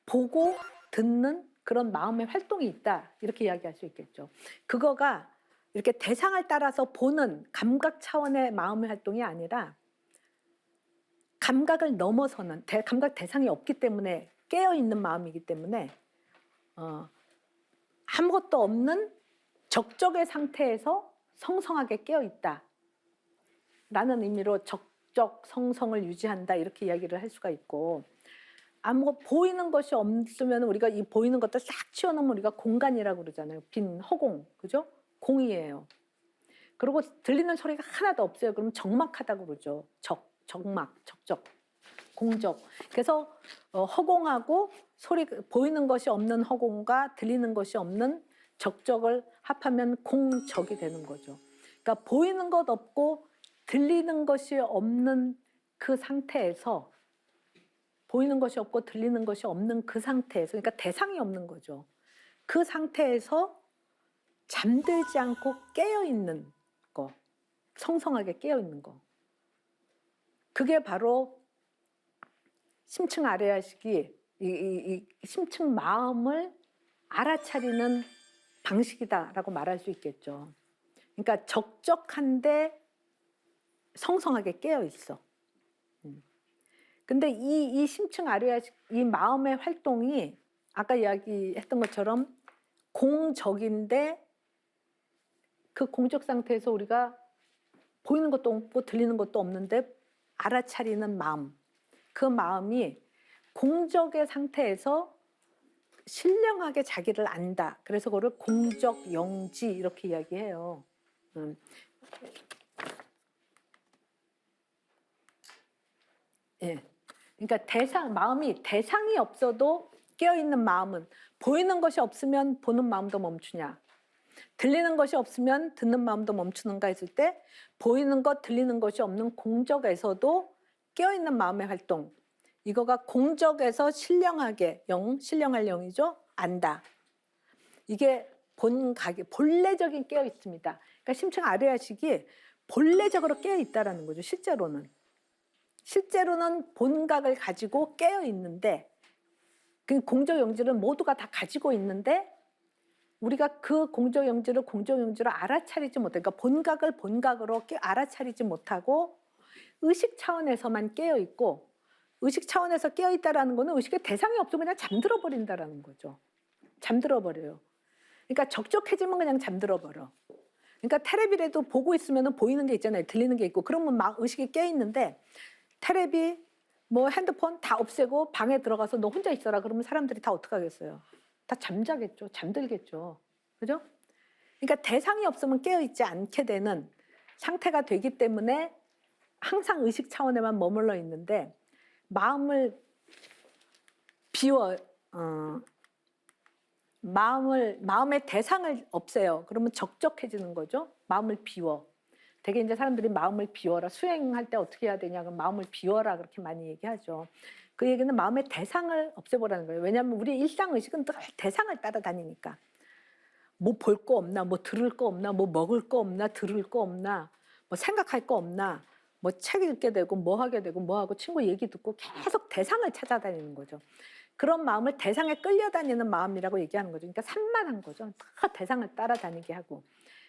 보고 듣는 그런 마음의 활동이 있다 이렇게 이야기할 수 있겠죠. 그거가 이렇게 대상을 따라서 보는 감각 차원의 마음의 활동이 아니라 감각을 넘어서는 감각 대상이 없기 때문에 깨어 있는 마음이기 때문에 아무것도 없는 적적의 상태에서 성성하게 깨어 있다라는 의미로 적적 성성을 유지한다 이렇게 이야기를 할 수가 있고, 보이는 것이 없으면 우리가 이 보이는 것들 싹 치워놓으면 우리가 공간이라고 그러잖아요. 빈 허공, 그죠? 공이에요. 그리고 들리는 소리가 하나도 없어요. 그러면 적막하다고 그러죠. 적막, 적적, 공적. 그래서 허공하고 보이는 것이 없는 허공과 들리는 것이 없는 적적을 합하면 공적이 되는 거죠. 그러니까 보이는 것 없고 들리는 것이 없는 그 상태에서, 보이는 것이 없고 들리는 것이 없는 그 상태에서, 그러니까 대상이 없는 거죠. 그 상태에서 잠들지 않고 깨어 있는 거, 성성하게 깨어 있는 거. 그게 바로 심층 아래아식이 이 심층 마음을 알아차리는 방식이다라고 말할 수 있겠죠. 그러니까 적적한데 성성하게 깨어 있어. 근데 이 심층 아래아식, 이 마음의 활동이 아까 이야기했던 것처럼 공적인데, 그 공적 상태에서 우리가 보이는 것도 없고 들리는 것도 없는데 알아차리는 마음, 그 마음이 공적의 상태에서 신령하게 자기를 안다. 그래서 그걸 공적 영지 이렇게 이야기해요. 예. 그러니까 마음이 대상이 없어도 깨어있는 마음은, 보이는 것이 없으면 보는 마음도 멈추냐, 들리는 것이 없으면 듣는 마음도 멈추는가 했을 때, 보이는 것, 들리는 것이 없는 공적에서도 깨어있는 마음의 활동, 이거가 공적에서 신령하게, 신령할 영이죠, 안다. 이게 본래적인 깨어있습니다. 그러니까 심층 아래아식이 본래적으로 깨어있다라는 거죠. 실제로는 본각을 가지고 깨어 있는데, 그 공적 영지를 모두가 다 가지고 있는데 우리가 그 공적 영지를 공적 영지로 알아차리지 못해, 그러니까 본각을 본각으로 알아차리지 못하고 의식 차원에서만 깨어 있고, 의식 차원에서 깨어 있다라는 거는 의식의 대상이 없으면 그냥 잠들어 버린다라는 거죠. 잠들어 버려요. 그러니까 적적해지면 그냥 잠들어 버려. 그러니까 텔레비라도 보고 있으면 보이는 게 있잖아요. 들리는 게 있고, 그러면 막 의식이 깨어 있는데 텔레비, 핸드폰 다 없애고 방에 들어가서 너 혼자 있어라 그러면 사람들이 다 어떻게 하겠어요? 다 잠자겠죠. 잠들겠죠. 그죠? 그러니까 대상이 없으면 깨어있지 않게 되는 상태가 되기 때문에 항상 의식 차원에만 머물러 있는데, 마음의 대상을 없애요. 그러면 적적해지는 거죠. 마음을 비워. 되게 이제 사람들이 마음을 비워라, 수행할 때 어떻게 해야 되냐, 그럼 마음을 비워라 그렇게 많이 얘기하죠. 그 얘기는 마음의 대상을 없애보라는 거예요. 왜냐하면 우리 일상 의식은 늘 대상을 따라다니니까. 뭐 볼 거 없나, 뭐 들을 거 없나, 뭐 먹을 거 없나, 들을 거 없나, 뭐 생각할 거 없나, 뭐 책 읽게 되고 뭐 하게 되고 뭐 하고 친구 얘기 듣고 계속 대상을 찾아다니는 거죠. 그런 마음을 대상에 끌려다니는 마음이라고 얘기하는 거죠. 그러니까 산만한 거죠. 다 대상을 따라다니게 하고.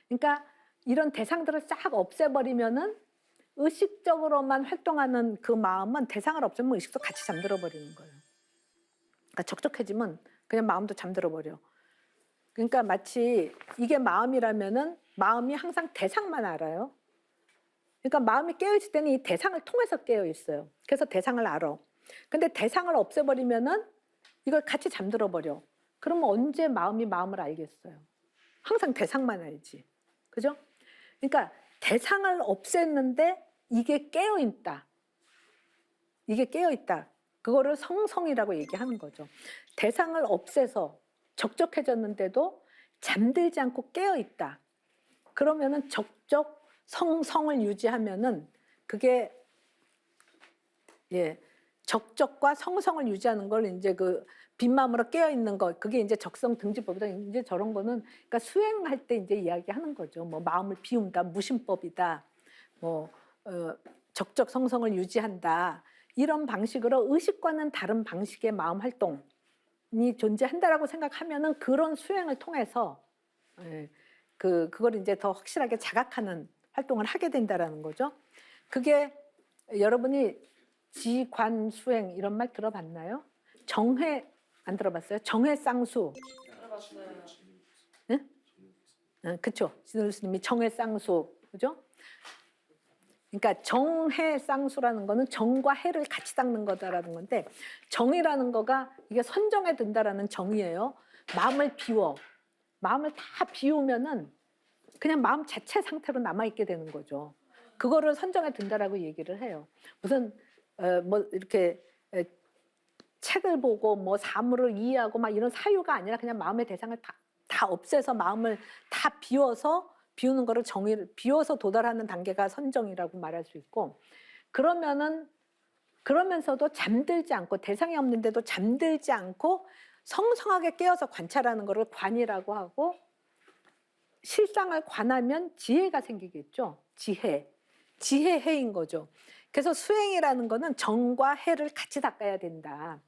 그러니까 이런 대상들을 싹 없애버리면은 의식적으로만 활동하는 그 마음은, 대상을 없애면 의식도 같이 잠들어 버리는 거예요. 그러니까 적적해지면 그냥 마음도 잠들어 버려. 그러니까 마치 이게 마음이라면은 마음이 항상 대상만 알아요. 그러니까 마음이 깨어있을 때는 이 대상을 통해서 깨어 있어요. 그래서 대상을 알아. 근데 대상을 없애버리면은 이걸 같이 잠들어 버려. 그러면 언제 마음이 마음을 알겠어요? 항상 대상만 알지. 그죠? 그러니까 대상을 없앴는데 이게 깨어있다. 이게 깨어있다. 그거를 성성이라고 얘기하는 거죠. 대상을 없애서 적적해졌는데도 잠들지 않고 깨어있다. 그러면은 적적 성성을 유지하면은 그게, 적적과 성성을 유지하는 걸 이제 그 빈마음으로 깨어 있는 것, 그게 이제 적성 등지법이다. 이제 저런 거는 그러니까 수행할 때 이제 이야기하는 거죠. 뭐 마음을 비운다, 무심법이다, 뭐 적적 성성을 유지한다. 이런 방식으로 의식과는 다른 방식의 마음 활동이 존재한다라고 생각하면은 그런 수행을 통해서 그걸 이제 더 확실하게 자각하는 활동을 하게 된다라는 거죠. 그게 여러분이 지관 수행 이런 말 들어봤나요? 정회 안 들어봤어요? 정회 쌍수. 들어봤어요. 응, 그렇죠. 진울 스님이 정회 쌍수, 그죠? 그러니까 정해 쌍수라는 거는 정과 해를 같이 닦는 거다라는 건데 정이라는 거가 이게 선정에 든다라는 정이에요. 마음을 비워, 마음을 다 비우면은 그냥 마음 자체 상태로 남아 있게 되는 거죠. 그거를 선정에 든다라고 얘기를 해요. 무슨 뭐 이렇게 책을 보고 뭐 사물을 이해하고 막 이런 사유가 아니라 그냥 마음의 대상을 다 없애서 마음을 다 비워서 비우는 거를 정의를 비워서 도달하는 단계가 선정이라고 말할 수 있고 그러면서도 잠들지 않고 대상이 없는데도 잠들지 않고 성성하게 깨어서 관찰하는 거를 관이라고 하고 실상을 관하면 지혜가 생기겠죠. 지혜해인 거죠. 그래서 수행이라는 거는 정과 해를 같이 닦아야 된다.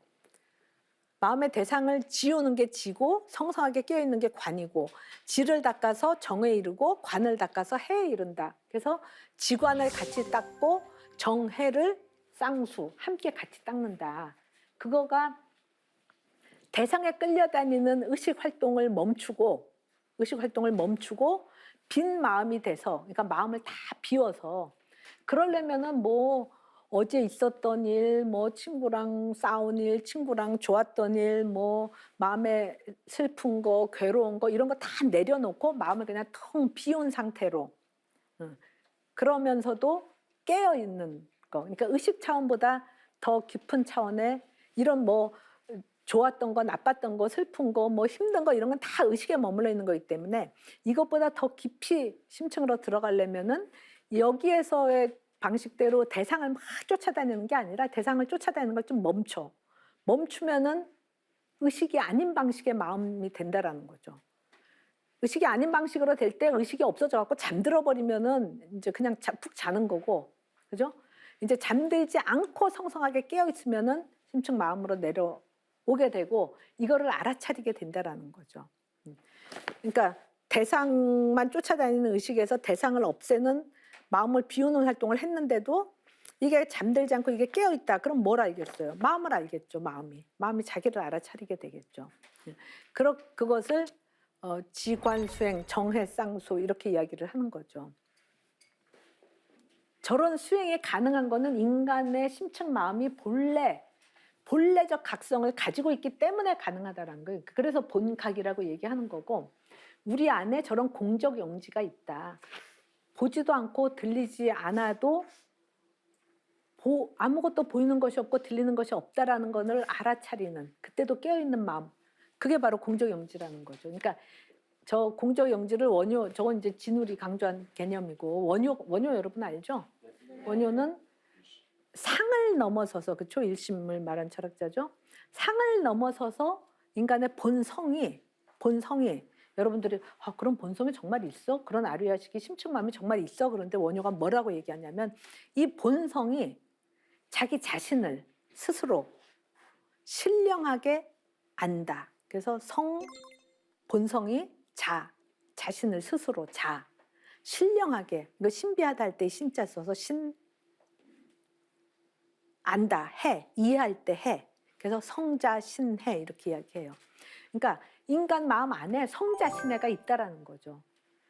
마음의 대상을 지우는 게 지고 성성하게 깨어있는 게 관이고 지를 닦아서 정에 이르고 관을 닦아서 해에 이른다. 그래서 지관을 같이 닦고 정해를 쌍수 함께 같이 닦는다. 그거가 대상에 끌려다니는 의식 활동을 멈추고 빈 마음이 돼서 그러니까 마음을 다 비워서 그러려면은 뭐 어제 있었던 일, 뭐 친구랑 싸운 일, 친구랑 좋았던 일, 뭐 마음에 슬픈 거, 괴로운 거 이런 거 다 내려놓고 마음을 그냥 텅 비운 상태로 그러면서도 깨어 있는 거. 그러니까 의식 차원보다 더 깊은 차원의 이런 뭐 좋았던 거, 나빴던 거, 슬픈 거, 뭐 힘든 거 이런 건 다 의식에 머물러 있는 거기 때문에 이것보다 더 깊이 심층으로 들어가려면은 여기에서의 방식대로 대상을 막 쫓아다니는 게 아니라 대상을 쫓아다니는 걸 좀 멈추면은 의식이 아닌 방식의 마음이 된다라는 거죠. 의식이 아닌 방식으로 될 때 의식이 없어져 갖고 잠들어 버리면은 이제 그냥 푹 자는 거고, 그죠? 이제 잠들지 않고 성성하게 깨어 있으면은 심층 마음으로 내려오게 되고 이거를 알아차리게 된다라는 거죠. 그러니까 대상만 쫓아다니는 의식에서 대상을 없애는 마음을 비우는 활동을 했는데도 이게 잠들지 않고 이게 깨어 있다. 그럼 뭘 알겠어요? 마음을 알겠죠. 마음이 자기를 알아차리게 되겠죠. 그것을 지관수행, 정해쌍수 이렇게 이야기를 하는 거죠. 저런 수행이 가능한 거는 인간의 심층 마음이 본래적 각성을 가지고 있기 때문에 가능하다는 거예요. 그래서 본각이라고 얘기하는 거고 우리 안에 저런 공적 영지가 있다. 보지도 않고 들리지 않아도 아무것도 보이는 것이 없고 들리는 것이 없다라는 것을 알아차리는 그때도 깨어있는 마음 그게 바로 공적 영지라는 거죠. 그러니까 저 공적 영지를 저건 이제 진울이 강조한 개념이고 원효 여러분 알죠? 원효는 상을 넘어서서 그쵸? 일심을 말한 철학자죠. 상을 넘어서서 인간의 본성이 여러분들이 그런 본성이 정말 있어? 그런 아류야식이 심층 마음이 정말 있어? 그런데 원효가 뭐라고 얘기하냐면 이 본성이 자기 자신을 스스로 신령하게 안다. 그래서 본성이 자신을 스스로 신령하게 이거 신비하다 할 때 신자 써서 안다, 이해할 때 해. 그래서 성자신해 이렇게 이야기해요. 그러니까 인간 마음 안에 성자신해가 있다라는 거죠.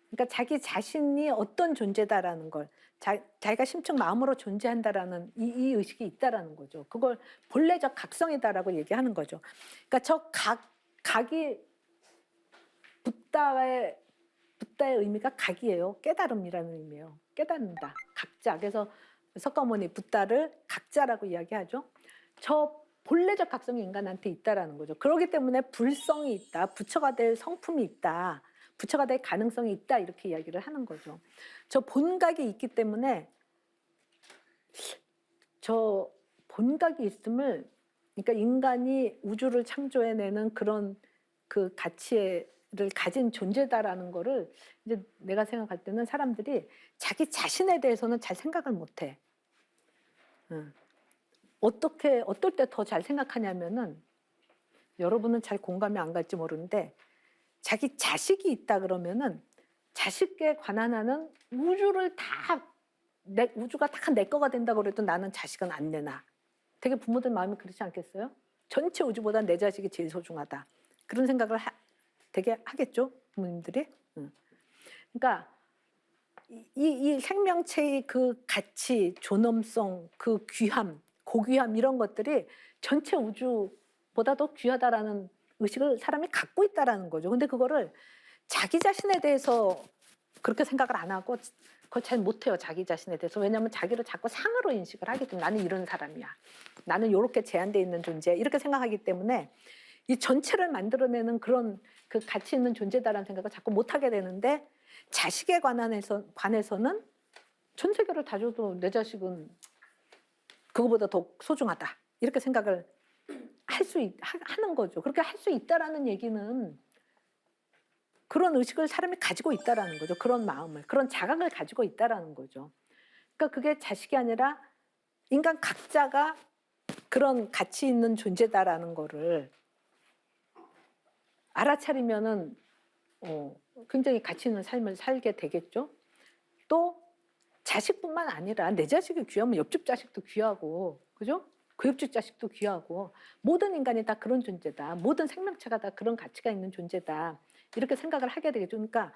그러니까 자기 자신이 어떤 존재다라는 걸 자기가 심층 마음으로 존재한다라는 이 의식이 있다라는 거죠. 그걸 본래적 각성이다라고 얘기하는 거죠. 그러니까 저 각이 붓다의 의미가 각이에요. 깨달음이라는 의미예요. 깨닫는다. 각자. 그래서 석가모니 붓다를 각자라고 이야기하죠. 저 본래적 각성이 인간한테 있다라는 거죠. 그렇기 때문에 불성이 있다. 부처가 될 성품이 있다. 부처가 될 가능성이 있다. 이렇게 이야기를 하는 거죠. 저 본각이 있기 때문에 저 본각이 있음을 그러니까 인간이 우주를 창조해내는 그런 그 가치를 가진 존재다라는 거를 이제 내가 생각할 때는 사람들이 자기 자신에 대해서는 잘 생각을 못 해. 어떨 때 더 잘 생각하냐면은 여러분은 잘 공감이 안 갈지 모르는데 자기 자식이 있다 그러면은 자식에 관한 하는 우주가 다 내 거가 된다고 그래도 나는 자식은 안 내놔. 되게 부모들 마음이 그렇지 않겠어요? 전체 우주보다 내 자식이 제일 소중하다. 그런 생각을 되게 하겠죠, 부모님들이. 응. 그러니까 이 생명체의 그 가치, 존엄성, 그 귀함, 고귀함 이런 것들이 전체 우주보다 더 귀하다라는 의식을 사람이 갖고 있다라는 거죠. 근데 그거를 자기 자신에 대해서 그렇게 생각을 안 하고 그걸 잘 못해요. 자기 자신에 대해서. 왜냐하면 자기를 자꾸 상으로 인식을 하기 때문에 나는 이런 사람이야. 나는 이렇게 제한되어 있는 존재야. 이렇게 생각하기 때문에 이 전체를 만들어내는 그런 그 가치 있는 존재다라는 생각을 자꾸 못하게 되는데 자식에 관해서는 전 세계를 다 줘도 내 자식은 그거보다 더 소중하다. 이렇게 생각을 하는 거죠. 그렇게 할 수 있다라는 얘기는 그런 의식을 사람이 가지고 있다라는 거죠. 그런 마음을, 그런 자각을 가지고 있다라는 거죠. 그러니까 그게 자식이 아니라 인간 각자가 그런 가치 있는 존재다라는 거를 알아차리면은 굉장히 가치 있는 삶을 살게 되겠죠. 또 자식뿐만 아니라 내 자식이 귀하면 옆집 자식도 귀하고, 그죠? 그 옆집 자식도 귀하고 모든 인간이 다 그런 존재다. 모든 생명체가 다 그런 가치가 있는 존재다. 이렇게 생각을 하게 되겠죠. 그러니까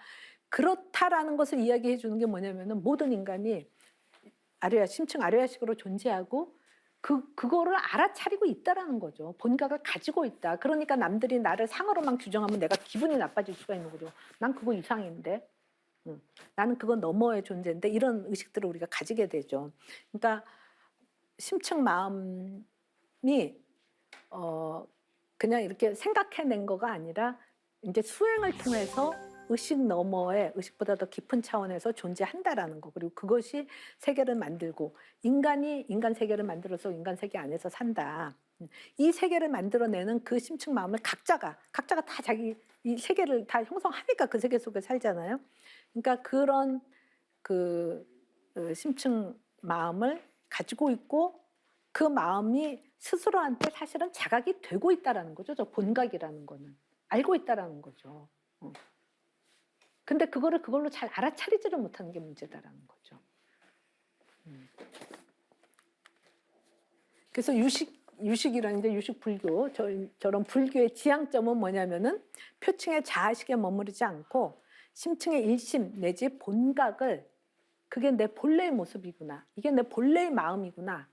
그렇다라는 것을 이야기해 주는 게 뭐냐면은 모든 인간이 심층 아뢰아식으로 존재하고 그거를 알아차리고 있다라는 거죠. 본각을 가지고 있다. 그러니까 남들이 나를 상으로만 규정하면 내가 기분이 나빠질 수가 있는 거죠. 난 그거 이상인데. 나는 그건 너머의 존재인데 이런 의식들을 우리가 가지게 되죠. 그러니까 심층 마음이 그냥 이렇게 생각해낸 거가 아니라 이제 수행을 통해서 의식보다 더 깊은 차원에서 존재한다라는 거. 그리고 그것이 세계를 만들고 인간 세계를 만들어서 인간 세계 안에서 산다. 이 세계를 만들어내는 그 심층 마음을 각자가 다 자기 이 세계를 다 형성하니까 그 세계 속에 살잖아요. 그러니까 그런 그 심층 마음을 가지고 있고 그 마음이 스스로한테 사실은 자각이 되고 있다라는 거죠. 저 본각이라는 거는 알고 있다라는 거죠. 근데 그걸로 잘 알아차리지를 못하는 게 문제다라는 거죠. 그래서 유식이라는 게 유식 불교 저런 불교의 지향점은 뭐냐면은 표층의 자아식에 머무르지 않고 심층의 일심 내지 본각을 그게 내 본래의 모습이구나. 이게 내 본래의 마음이구나.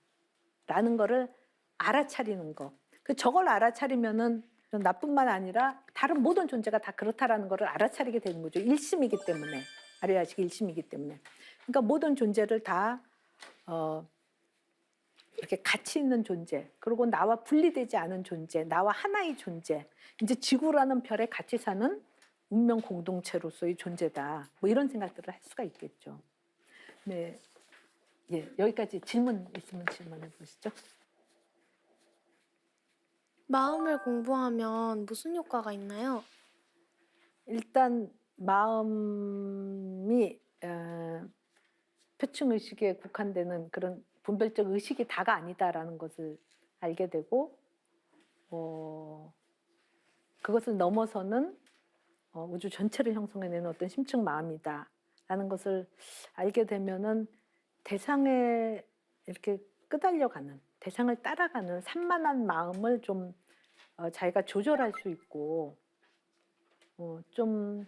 라는 거를 알아차리는 거. 저걸 알아차리면은 나뿐만 아니라 다른 모든 존재가 다 그렇다라는 거를 알아차리게 되는 거죠. 일심이기 때문에. 아뢰아식 일심이기 때문에. 그러니까 모든 존재를 다 이렇게 가치 있는 존재, 그리고 나와 분리되지 않은 존재, 나와 하나의 존재, 이제 지구라는 별에 같이 사는 운명 공동체로서의 존재다. 뭐 이런 생각들을 할 수가 있겠죠. 네, 예, 여기까지 질문 있으면 질문해 보시죠. 마음을 공부하면 무슨 효과가 있나요? 일단 마음이 표층 의식에 국한되는 그런 분별적 의식이 다가 아니다라는 것을 알게 되고 그것을 넘어서는 우주 전체를 형성해내는 어떤 심층 마음이다라는 것을 알게 되면은 대상에 이렇게 끄달려가는, 대상을 따라가는 산만한 마음을 좀 자기가 조절할 수 있고 좀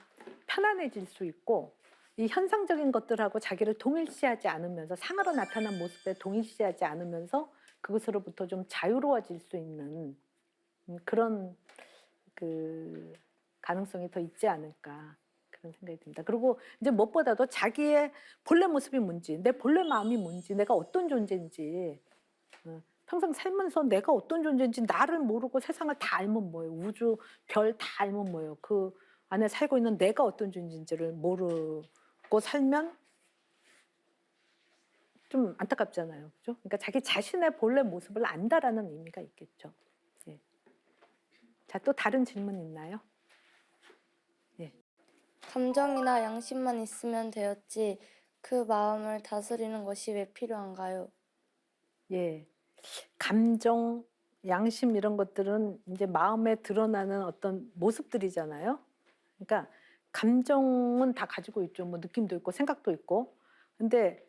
편안해질 수 있고 이 현상적인 것들하고 자기를 동일시하지 않으면서 상으로 나타난 모습에 동일시하지 않으면서 그것으로부터 좀 자유로워질 수 있는 그런 그 가능성이 더 있지 않을까 그런 생각이 듭니다. 그리고 이제 무엇보다도 자기의 본래 모습이 뭔지, 내 본래 마음이 뭔지, 내가 어떤 존재인지 평생 살면서 내가 어떤 존재인지 나를 모르고 세상을 다 알면 뭐예요? 우주, 별 다 알면 뭐예요? 그 안에 살고 있는 내가 어떤 존재인지를 모르고 살면 좀 안타깝잖아요. 그죠? 그러니까 자기 자신의 본래 모습을 안다라는 의미가 있겠죠. 예. 자, 또 다른 질문 있나요? 예. 감정이나 양심만 있으면 되었지 그 마음을 다스리는 것이 왜 필요한가요? 예. 감정, 양심 이런 것들은 이제 마음에 드러나는 어떤 모습들이잖아요. 그러니까 감정은 다 가지고 있죠. 뭐 느낌도 있고 생각도 있고. 근데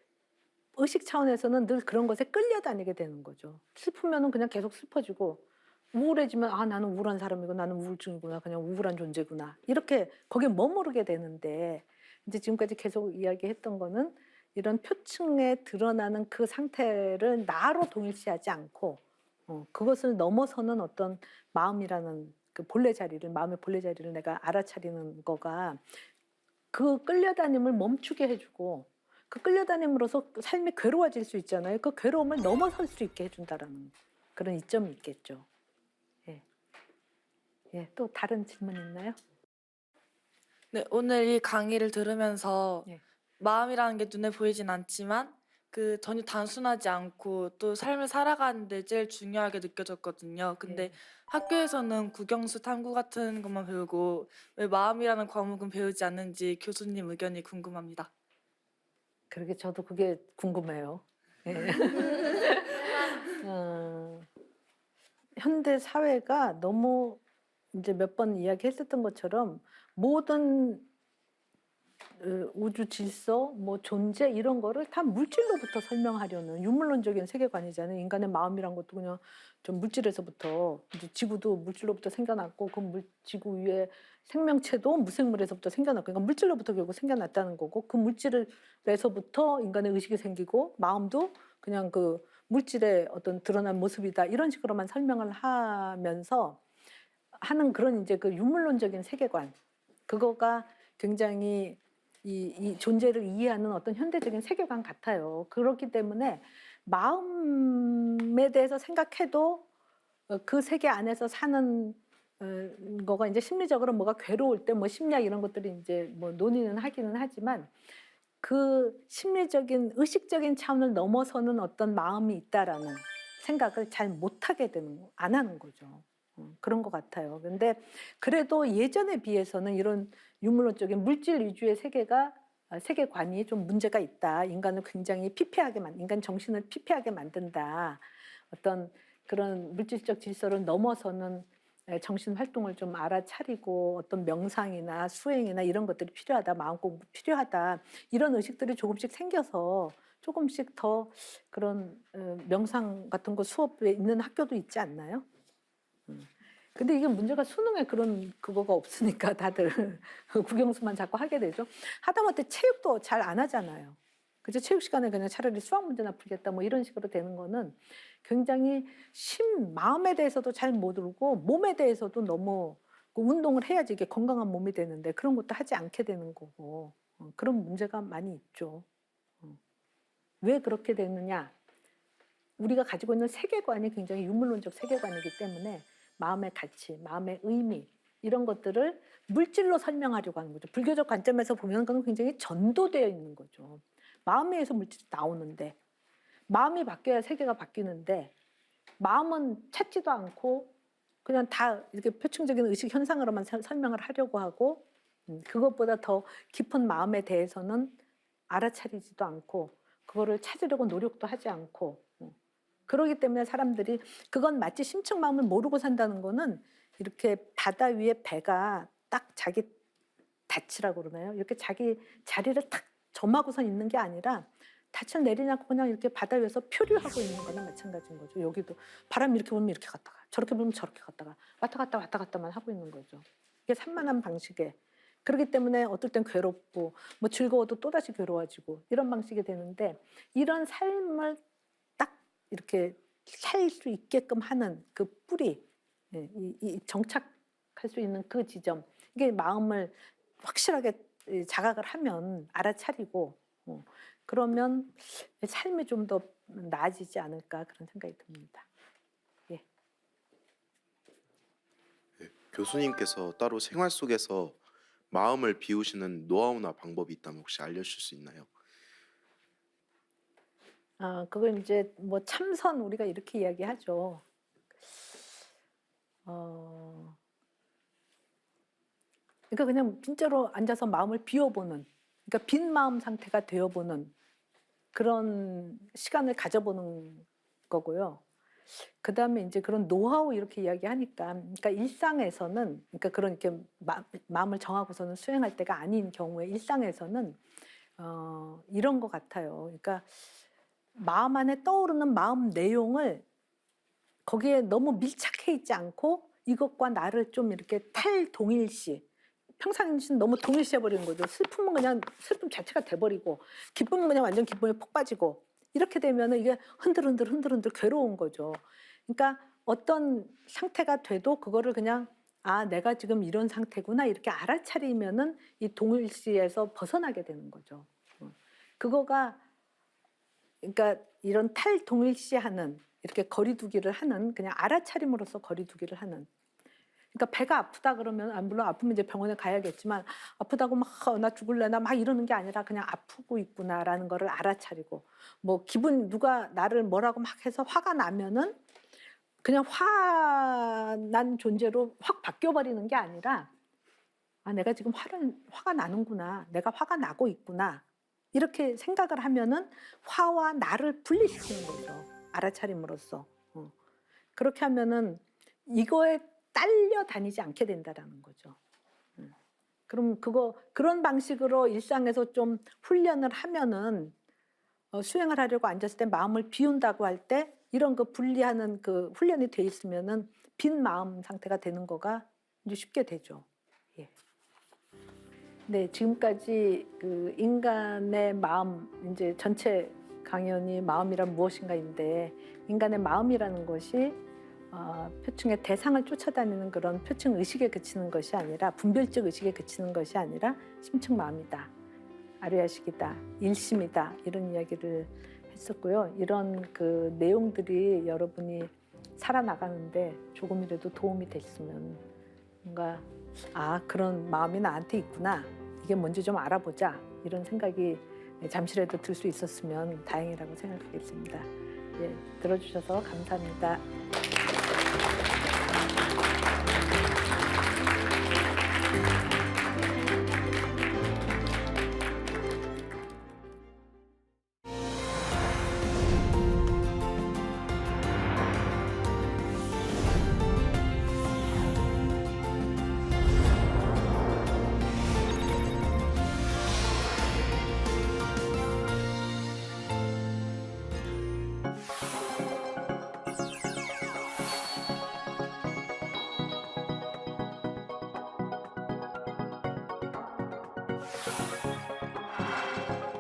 의식 차원에서는 늘 그런 것에 끌려다니게 되는 거죠. 슬프면은 그냥 계속 슬퍼지고 우울해지면 아 나는 우울한 사람이고 나는 우울증이구나 그냥 우울한 존재구나 이렇게 거기에 머무르게 되는데 이제 지금까지 계속 이야기했던 거는 이런 표층에 드러나는 그 상태를 나로 동일시하지 않고 그것을 넘어서는 어떤 마음이라는 그 본래 자리를 마음의 본래 자리를 내가 알아차리는 거가 그 끌려다님을 멈추게 해주고 그 끌려다님으로써 삶이 괴로워질 수 있잖아요. 그 괴로움을 넘어설 수 있게 해준다라는 그런 이점이 있겠죠. 예. 예, 또 다른 질문 있나요? 네, 오늘 이 강의를 들으면서 예. 마음이라는 게 눈에 보이진 않지만 그 전혀 단순하지 않고 또 삶을 살아가는데 제일 중요하게 느껴졌거든요. 근데 예. 학교에서는 국영수 탐구 같은 것만 배우고 왜 마음이라는 과목은 배우지 않는지 교수님 의견이 궁금합니다. 그러게 저도 그게 궁금해요. 예. 현대 사회가 너무 이제 몇 번 이야기했었던 것처럼 모든 우주 질서, 뭐 존재 이런 거를 다 물질로부터 설명하려는 유물론적인 세계관이잖아요. 인간의 마음이란 것도 그냥 좀 물질에서부터 이제 지구도 물질로부터 생겨났고 그 지구 위에 생명체도 무생물에서부터 생겨났고 그러니까 물질로부터 결국 생겨났다는 거고 그 물질에서부터 인간의 의식이 생기고 마음도 그냥 그 물질의 어떤 드러난 모습이다 이런 식으로만 설명을 하면서 하는 그런 이제 그 유물론적인 세계관 그거가 굉장히 이 존재를 이해하는 어떤 현대적인 세계관 같아요. 그렇기 때문에 마음에 대해서 생각해도 그 세계 안에서 사는 거가 이제 심리적으로 뭐가 괴로울 때 뭐 심리학 이런 것들이 이제 뭐 논의는 하기는 하지만 그 심리적인 의식적인 차원을 넘어서는 어떤 마음이 있다라는 생각을 잘 못하게 되는 거, 안 하는 거죠. 그런 것 같아요. 근데 그래도 예전에 비해서는 이런 유물론적인 물질 위주의 세계관이 좀 문제가 있다. 인간을 굉장히 피폐하게 인간 정신을 피폐하게 만든다. 어떤 그런 물질적 질서를 넘어서는 정신 활동을 좀 알아차리고 어떤 명상이나 수행이나 이런 것들이 필요하다. 마음 공부 필요하다. 이런 의식들이 조금씩 생겨서 조금씩 더 그런 명상 같은 거 수업에 있는 학교도 있지 않나요? 근데 이게 문제가 수능에 그런 그거가 없으니까 다들 국영수만 자꾸 하게 되죠. 하다못해 체육도 잘 안 하잖아요. 그죠? 체육 시간에 그냥 차라리 수학 문제나 풀겠다 뭐 이런 식으로 되는 거는 굉장히 마음에 대해서도 잘 모르고 몸에 대해서도 너무 운동을 해야지 이게 건강한 몸이 되는데 그런 것도 하지 않게 되는 거고 그런 문제가 많이 있죠. 왜 그렇게 되느냐? 우리가 가지고 있는 세계관이 굉장히 유물론적 세계관이기 때문에 마음의 가치, 마음의 의미 이런 것들을 물질로 설명하려고 하는 거죠. 불교적 관점에서 보면 그건 굉장히 전도되어 있는 거죠. 마음에 의해서 물질이 나오는데 마음이 바뀌어야 세계가 바뀌는데 마음은 찾지도 않고 그냥 다 이렇게 표층적인 의식 현상으로만 설명을 하려고 하고 그것보다 더 깊은 마음에 대해서는 알아차리지도 않고 그거를 찾으려고 노력도 하지 않고 그러기 때문에 사람들이 그건 마치 심층 마음을 모르고 산다는 거는 이렇게 바다 위에 배가 딱 자기 닻이라고 그러나요? 이렇게 자기 자리를 탁 점하고선 있는 게 아니라 닻을 내리냐고 그냥 이렇게 바다 위에서 표류하고 있는 거나 마찬가지인 거죠. 여기도 바람이 이렇게 불면 이렇게 갔다가 저렇게 불면 저렇게 갔다가 왔다 갔다만 하고 있는 거죠. 이게 산만한 방식에 그렇기 때문에 어떨 땐 괴롭고 뭐 즐거워도 또다시 괴로워지고 이런 방식이 되는데 이런 삶을 딱 이렇게 살 수 있게끔 하는 그 뿌리 이 정착할 수 있는 그 지점 이게 마음을 확실하게 자각을 하면 알아차리고 그러면 삶이 좀 더 나아지지 않을까 그런 생각이 듭니다. 예. 네, 교수님께서 따로 생활 속에서 마음을 비우시는 노하우나 방법이 있다면 혹시 알려주실 수 있나요? 그걸 이제 뭐 참선 우리가 이렇게 이야기하죠. 그러니까 그냥 진짜로 앉아서 마음을 비워보는, 그러니까 빈 마음 상태가 되어보는 그런 시간을 가져보는 거고요. 그다음에 이제 그런 노하우 이렇게 이야기하니까, 그러니까 일상에서는, 그러니까 그런 이렇게 마음을 정하고서는 수행할 때가 아닌 경우에 일상에서는 이런 것 같아요. 그러니까 마음 안에 떠오르는 마음 내용을 거기에 너무 밀착해 있지 않고 이것과 나를 좀 이렇게 탈동일시. 평상시는 너무 동일시해 버리는 거죠. 슬픔은 그냥 슬픔 자체가 돼버리고 기쁨은 그냥 완전 기쁨에 폭 빠지고 이렇게 되면 이게 흔들흔들 괴로운 거죠. 그러니까 어떤 상태가 돼도 그거를 그냥 아 내가 지금 이런 상태구나 이렇게 알아차리면은 이 동일시에서 벗어나게 되는 거죠. 그거가 그러니까 이런 탈동일시하는 이렇게 거리두기를 하는 그냥 알아차림으로써 거리두기를 하는. 그러니까 배가 아프다 그러면 물론 아프면 이제 병원에 가야겠지만 아프다고 막 나 죽을래나 막 이러는 게 아니라 그냥 아프고 있구나라는 거를 알아차리고 뭐 기분 누가 나를 뭐라고 막 해서 화가 나면은 그냥 화난 존재로 확 바뀌어 버리는 게 아니라 아 내가 지금 화가 나는구나 내가 화가 나고 있구나 이렇게 생각을 하면은 화와 나를 분리시키는 거죠. 알아차림으로써 그렇게 하면은 이거에 딸려 다니지 않게 된다라는 거죠. 그럼 그런 방식으로 일상에서 좀 훈련을 하면은 수행을 하려고 앉았을 때 마음을 비운다고 할 때 이런 거 분리하는 그 훈련이 돼 있으면은 빈 마음 상태가 되는 거가 이제 쉽게 되죠. 예. 네, 지금까지 그 인간의 마음 이제 전체 강연이 마음이란 무엇인가인데 인간의 마음이라는 것이 표층의 대상을 쫓아다니는 그런 표층 의식에 그치는 것이 아니라 분별적 의식에 그치는 것이 아니라 심층 마음이다, 아류야식이다, 일심이다 이런 이야기를 했었고요. 이런 그 내용들이 여러분이 살아나가는데 조금이라도 도움이 됐으면 뭔가 그런 마음이 나한테 있구나 이게 뭔지 좀 알아보자 이런 생각이 잠시라도 들 수 있었으면 다행이라고 생각하겠습니다. 예, 들어주셔서 감사합니다.